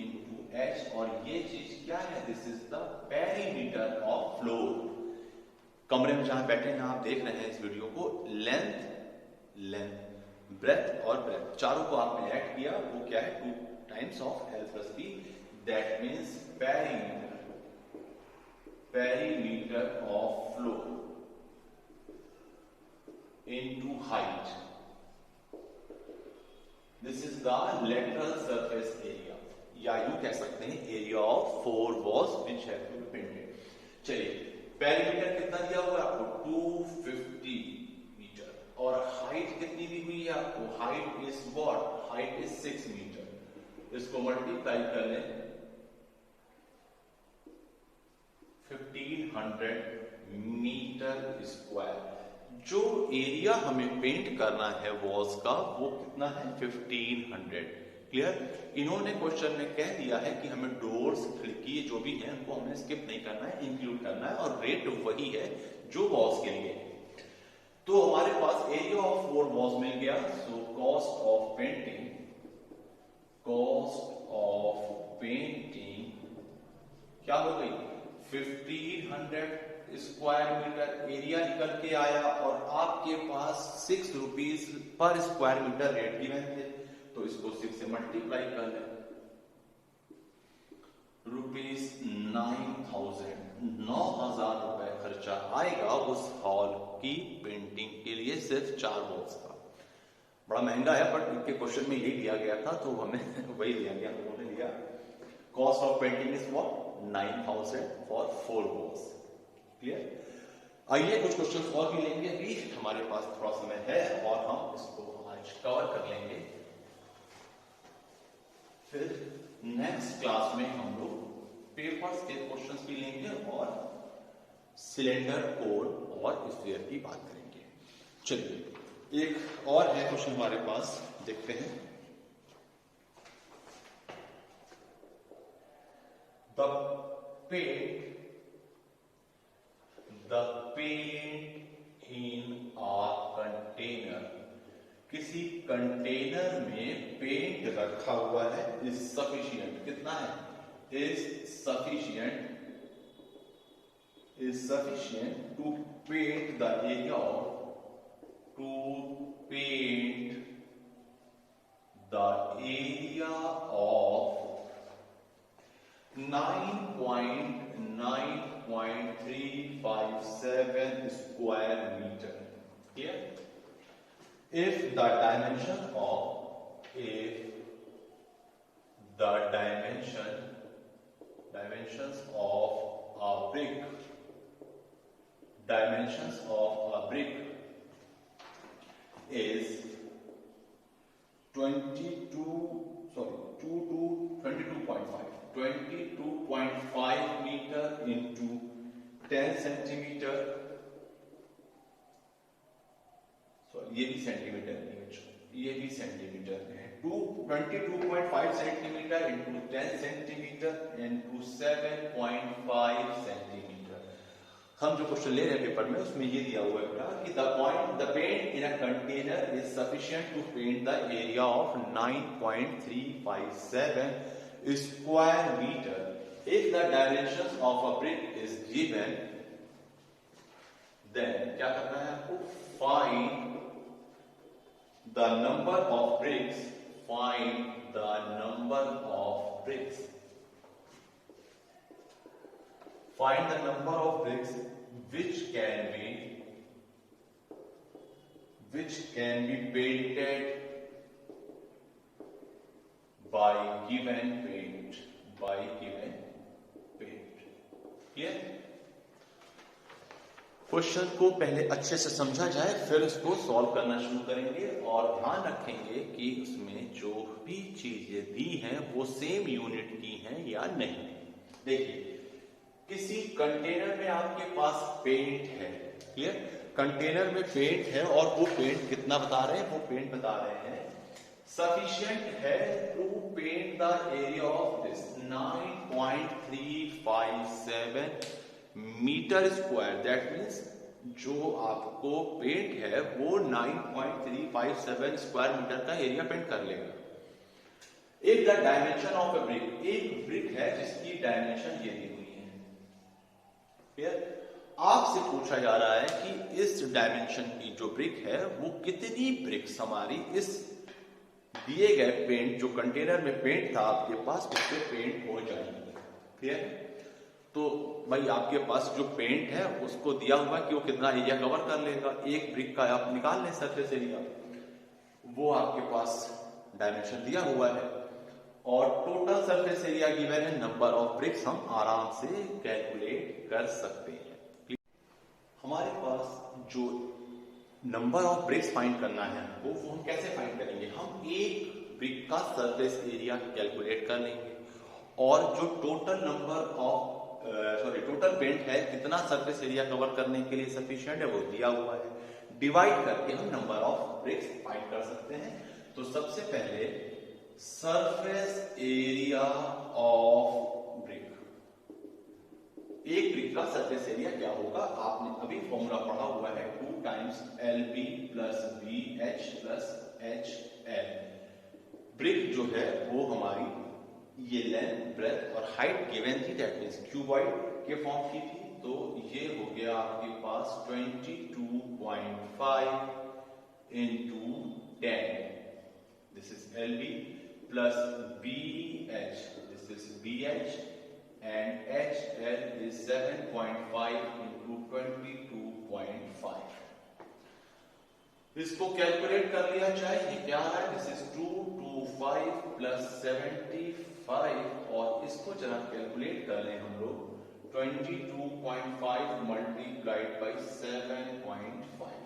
H, और ये चीज क्या है, this is the perimeter of floor. कमरे में जहां बैठे हैं आप देख रहे हैं इस वीडियो को, लेंथ ब्रेथ और ब्रेथ चारों को आपने ऐड किया, वो क्या है 2 times of L + B, that means perimeter of floor into height. This is the lateral surface area, या यूं कह सकते हैं area of 4 walls which have to be painted। चलिए पेरीमीटर कितना दिया हुआ है आपको, 250 मीटर, और हाइट कितनी दी हुई है आपको, height is what, height is 6 metre. इसको मल्टीप्लाई कर लें 1500 मीटर स्क्वायर। जो एरिया हमें पेंट करना है वॉल्स का वो कितना है, 1500। क्लियर। इन्होंने क्वेश्चन में कह दिया है कि हमें डोर्स खिड़की जो भी हैं उनको हमें स्किप नहीं करना है, इंक्लूड करना है, और रेट वही है जो वॉल्स के लिए है। तो हमारे पास एरिया ऑफ 4 वॉल्स मिल गया। सो कॉस्ट ऑफ पेंटिंग क्या हो गई, 1500 स्क्वायर मीटर एरिया निकल के आया, और आपके पास ₹6 पर स्क्वायर मीटर रेट गिवन थे, तो इसको 6 से मल्टीप्लाई कर लें, ₹9,000 रुपए खर्चा आएगा उस हॉल की पेंटिंग के लिए, सिर्फ 4 वॉल्स का। बड़ा महंगा है, बट इनके क्वेश्चन में यही दिया गया था तो हमें वही दिया गया, उन्होंने दिया cost of painting is what, 9,000 for 4 walls. Clear. आइए कुछ क्वेश्चन और भी लेंगे, अभी हमारे पास थोड़ा समय है और हम इसको आज कवर कर लेंगे। फिर नेक्स्ट क्लास में हम लोग पेपर्स के क्वेश्चंस भी लेंगे और सिलेंडर, कोर और स्फीयर की बात करेंगे। चलिए एक और है क्वेश्चन हमारे पास, देखते हैं। The paint in a container, किसी कंटेनर में पेंट रखा हुआ है, इज सफिशियंट, कितना है, is sufficient to paint the area of 9.9357 square meter. Clear? If the dimensions of a brick is 22.5 meter into 10 centimeter. ये भी सेंटीमीटर नहीं है, ये भी सेंटीमीटर है. 22.5 centimetre into 10 centimetre into 7.5 centimetre. हम जो क्वेश्चन ले रहे हैं पेपर में उसमें ये दिया हुआ है कि the paint in a container is sufficient to paint the area of 9.357 square metre. If the dimensions of a brick is given, then क्या करना है आपको? Find the number of bricks. Find the number of bricks. Find the number of bricks which can be painted by given paint. Clear? Question को पहले अच्छे से समझा जाए, फिर उसको सॉल्व करना शुरू करेंगे और ध्यान रखेंगे कि उसमें जो भी चीजें दी हैं वो सेम यूनिट की हैं या नहीं. देखिए, किसी कंटेनर में आपके पास पेंट है. क्लियर? कंटेनर में पेंट है और वो पेंट कितना बता रहे हैं? वो पेंट बता रहे हैं सफिशिएंट है to paint the area of this 9.357 metre square. That means जो आपको पेंट है वो 9.357 स्क्वायर मीटर का एरिया पेंट कर लेगा. एक the dimension of a brick, एक ब्रिक है जिसकी डायमेंशन ये दी हुई है. क्लियर? आपसे पूछा जा रहा है कि इस डायमेंशन की जो ब्रिक है वो कितनी ब्रिक्स हमारी इस दिए गए पेंट, जो कंटेनर में पेंट था आपके पास, इस पे पेंट हो जाएगी. क्लियर? तो भाई आपके पास जो पेंट है उसको दिया हुआ है कि वो कितना एरिया कवर कर लेगा. एक ब्रिक का आप निकाल लें सरफेस एरिया, वो आपके पास डायमेंशन दिया हुआ है और टोटल सरफेस एरिया गिवन है. नंबर ऑफ ब्रिक्स हम आराम से कैलकुलेट कर सकते हैं. हमारे पास जो नंबर ऑफ ब्रिक्स फाइंड करना है वो हम कैसे फाइंड करेंगे? हम एक ब्रिक का सरफेस एरिया कैलकुलेट कर लेंगे और जो टोटल पेंट है कितना सरफेस एरिया कवर करने के लिए सफिशिएंट है वो दिया हुआ है, डिवाइड करके हम नंबर ऑफ ब्रिक्स फाइंड कर सकते हैं. तो सबसे पहले सरफेस एरिया ऑफ ब्रिक, एक ब्रिक का सरफेस एरिया क्या होगा? आपने अभी फॉर्मूला पढ़ा हुआ है 2 times LB plus BH plus HL. Brick जो है वो हमारी ये लेंथ, ब्रेथ और हाइट गिवन थी, दैट मींस क्यूबॉइड के फॉर्म की थी. तो ये हो गया आपके पास 22.5 into 10. This is LB plus BH, this is BH, and HL is 7.5 into 22.5 इसको कैलकुलेट कर लिया जाए. ये क्या है? दिस इज 225 plus 75 और इसको जरा कैलकुलेट कर लें हम लोग. 22.5 multiplied by 7.5.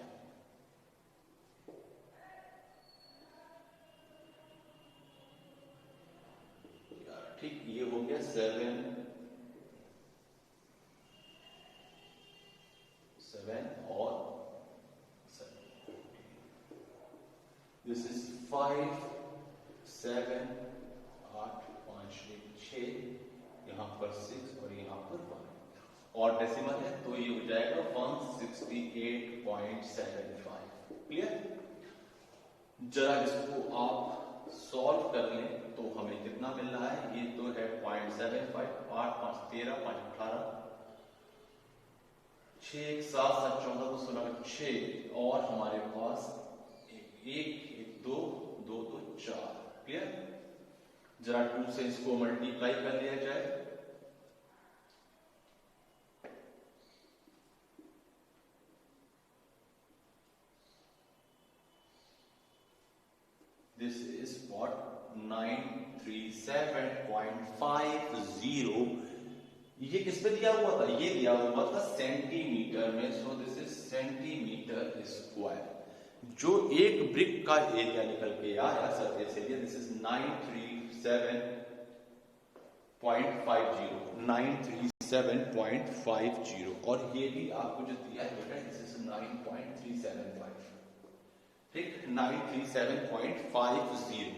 ठीक, ये हो गया 7 और 7. दिस इज 5 7 8 5 6, यहां पर 6 और यहां पर 1 और डेसिमल है तो ये हो जाएगा 168.75. क्लियर? जरा इसको आप सॉल्व कर लें तो हमें कितना मिल रहा है? ये तो है 0.75, 8 5 13 5 18, 6 7 7 14 2 16 6 और हमारे पास 1 2 2 2 4. क्लियर? जरा 2 से इसको मल्टीप्लाई कर लिया जाए दिस इज व्हाट 937.50। ये किस पे दिया हुआ था? ये दिया हुआ था सेंटीमीटर में। सो दिस इज सेंटीमीटर स्क्वायर। जो एक ब्रिक का एरिया निकल के आया सरफेस एरिया, दिस इज 937.50 और ये भी आपको जो दिया है बेटा दिस इज 9.375, ठीक, 937.50।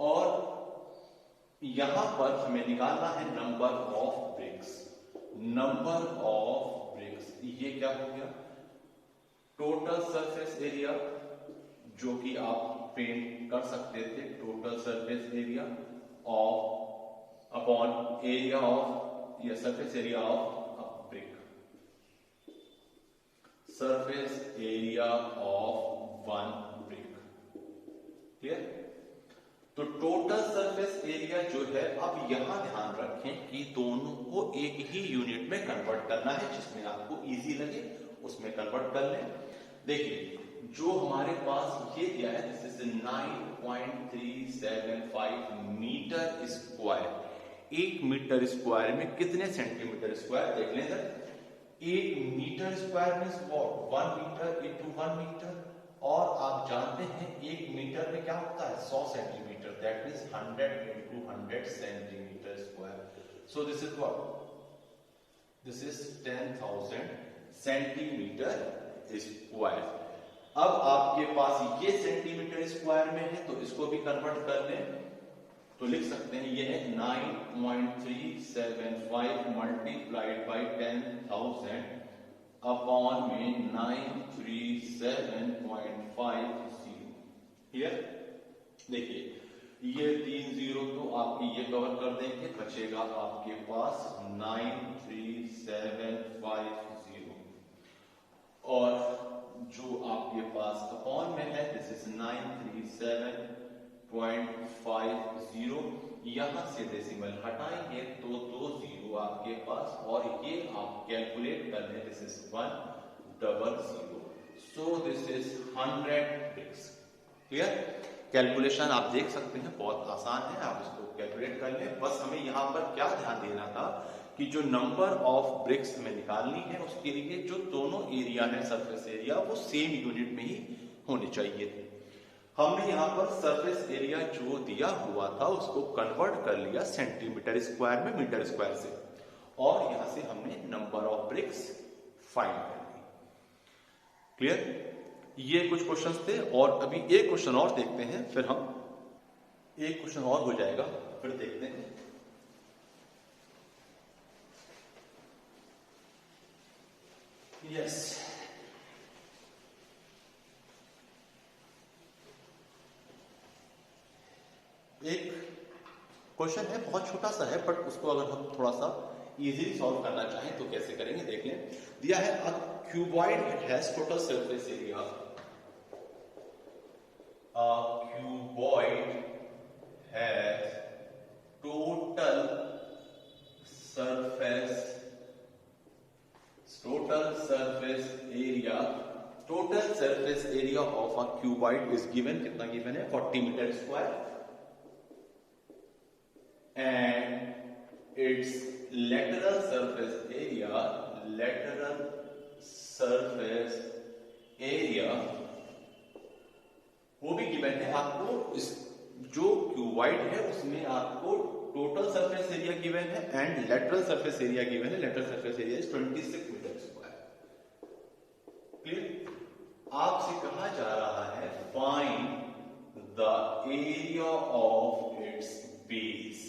और यहां पर हमें निकालना है number of BRICS. Number of BRICS ये क्या हो गया? टोटल सरफेस एरिया जो कि आप पेंट कर सकते थे, total surface area of upon area of या surface area of brick, surface area of one brick. Clear? तो टोटल सरफेस एरिया जो है, अब यहां ध्यान रखें कि दोनों को एक ही यूनिट में कन्वर्ट करना है, जिसमें आपको इजी लगे उसमें कन्वर्ट कर लें। देखिए जो हमारे पास ये दिया है this is 9.375 metre square. 1 metre square में कितने सेंटीमीटर स्क्वायर देख लें sir. 1 metre square means what 1 metre into 1 metre. और आप जानते हैं 1 मीटर में क्या होता है 100 centimetre, that means 100 into 100 centimetre square. So this is what, this is 10,000 centimetre square. अब आपके पास ये सेंटीमीटर स्क्वायर में है तो इसको भी कन्वर्ट कर लें, तो लिख सकते हैं ये है 9.375 मल्टीप्लाइड बाई 10,000 अपॉन में 937.50। क्लियर? देखिए ये 3 जीरो तो आपकी ये कवर कर देंगे, बचेगा आपके पास 93750 और जो आपके पास अपॉन में है दिस इज 937.50। यहां से डेसिमल हटाएंगे तो 2 जीरो आपके पास और ये आप कैलकुलेट कर लें, this is 100। So this is 100 bricks. Clear? Calculation आप देख सकते हैं बहुत आसान है, आप इसको कैलकुलेट कर लें। बस हमें यहां पर क्या ध्यान देना था कि जो नंबर ऑफ ब्रिक्स हमें निकालनी है उसके लिए जो दोनों एरिया है सरफेस एरिया वो सेम यूनिट में ही होने चाहिए थे। हमने यहां पर सरफेस एरिया जो दिया हुआ था उसको कन्वर्ट कर लिया सेंटीमीटर स्क्वायर में मीटर स्क्वायर से, और यहां से हमने नंबर ऑफ ब्रिक्स फाइंड कर ली। क्लियर? ये कुछ क्वेश्चंस थे और अभी एक क्वेश्चन और देखते हैं, फिर हम एक क्वेश्चन और हो जाएगा फिर देखते हैं। यस, एक क्वेश्चन है बहुत छोटा सा है, बट उसको अगर हम थोड़ा सा इजीली सॉल्व करना चाहें तो कैसे करेंगे देख लें। दिया है a cuboid has total surface area. A cuboid has total surface area. Total surface area of a cuboid is given, कितना given है 40 metre square, and its lateral surface area वो भी गिवन है आपको। इस जो क्यूबॉइड है उसमें आपको टोटल सरफेस एरिया गिवन है and lateral surface area given है। Lateral surface area is 26 metre square. Clear? आपसे कहा जा रहा है find the area of its base.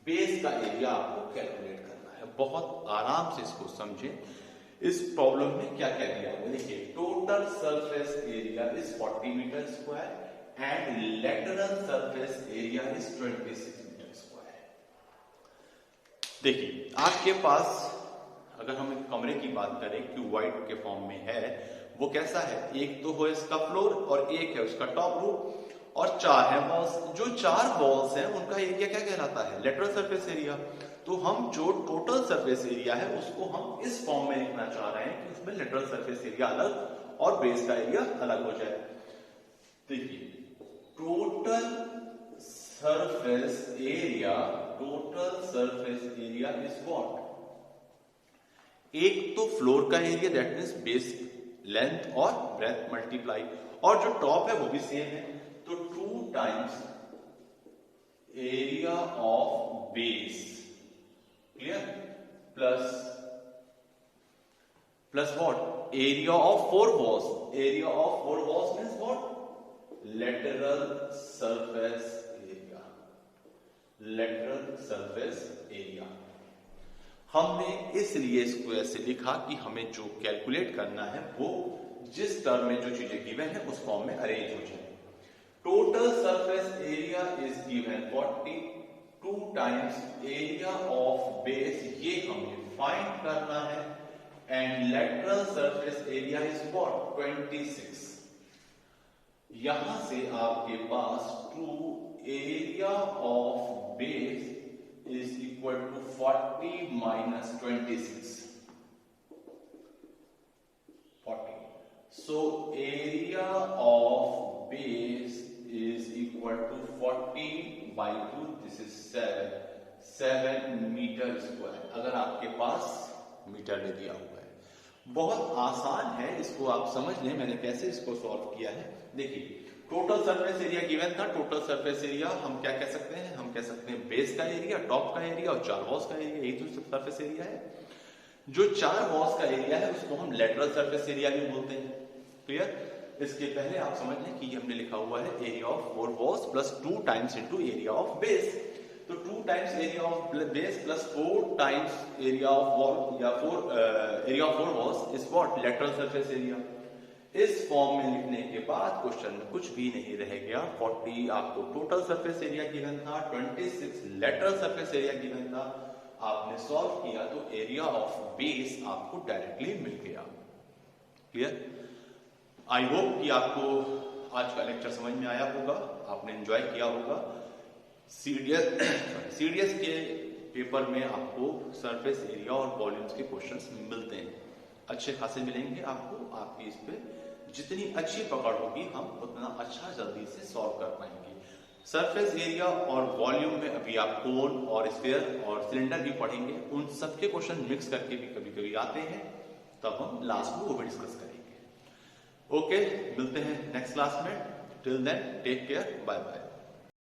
Base का एरिया आपको कैलकुलेट करना है। बहुत आराम से इसको समझें। इस प्रॉब्लम में क्या क्या दिया हुआ देखिए, total surface area is 40 metre square and lateral surface area is 26 metre square. देखिए आपके पास अगर हम कमरे की बात करें क्यूबॉइड के फॉर्म में है, वो कैसा है, एक तो हो इसका फ्लोर और एक है उसका टॉप रूफ और 4 है वॉल्स। जो 4 वॉल्स हैं उनका एरिया क्या कहलाता है, लेटरल सरफेस एरिया। तो हम जो टोटल सरफेस एरिया है उसको हम इस फॉर्म में लिखना चाह रहे हैं कि उसमें लेटरल सरफेस एरिया अलग और बेस का एरिया अलग हो जाए। देखिए total surface area is what? एक तो फ्लोर का area that means base length और ब्रेथ मल्टीप्लाई, और जो टॉप है वो भी सेम है, तो 2 times area of base, clear, plus what? Area of 4 walls. Area of 4 walls means what? Lateral surface area. हमने इसलिए इसको ऐसे लिखा कि हमें जो कैलकुलेट करना है वो जिस टर्म में जो चीजें गिवन है उस फॉर्म में अरेंज हो जाए। Total surface area is given 40, 2 times area of base, ये हमें फाइंड करना है, and lateral surface area is what? 26। यहां से आपके पास 2 area of base is equal to 40 minus 26. 40. So area of base is equal to 40 by 2. This is 7 metre square, अगर आपके पास metre में दिया हुआ है। बहुत आसान है, इसको आप समझ लें मैंने कैसे इसको सॉल्व किया है। देखिए, टोटल सरफेस एरिया गिवन था। टोटल सरफेस एरिया हम क्या कह सकते हैं? हम कह सकते हैं बेस का एरिया, टॉप का एरिया और 4 वॉल्स का एरिया, यही तो सरफेस एरिया है। जो 4 वॉल्स का एरिया है उसको हम लेटरल सरफेस एरिया भी बोलते हैं, क्लियर। इसके पहले आप समझ लें कि हमने लिखा हुआ है area of 4 walls plus 2 times into area of base, तो 2 times area of base plus 4 times area of wall या area of 4 walls is what? Lateral surface area. इस फॉर्म में लिखने के बाद क्वेश्चन में कुछ भी नहीं रह गया। 40 आपको टोटल सरफेस एरिया गिवन था, 26 लेटरल सरफेस एरिया गिवन था। आपने सॉल्व किया तो एरिया ऑफ बेस आपको डायरेक्टली मिल गया, क्लियर। आई होप कि आपको आज का लेक्चर समझ में आया होगा, आपने एंजॉय किया होगा। सीडीएस के पेपर में आपको सरफेस एरिया और वॉल्यूम्स के क्वेश्चंस मिलते हैं, अच्छे खासे मिलेंगे आपको। आपकी इस पे जितनी अच्छी पकड़ होगी हम उतना अच्छा जल्दी से सॉल्व कर पाएंगे। सरफेस एरिया और वॉल्यूम में अभी आप कोन और स्फीयर और सिलेंडर भी पढ़ेंगे, उन सबके क्वेश्चन मिक्स करके भी कभी कभी आते हैं, तब हम लास्ट में वो भी डिस्कस करेंगे। ओके, मिलते हैं नेक्स्ट क्लास में। Till then take care, bye bye.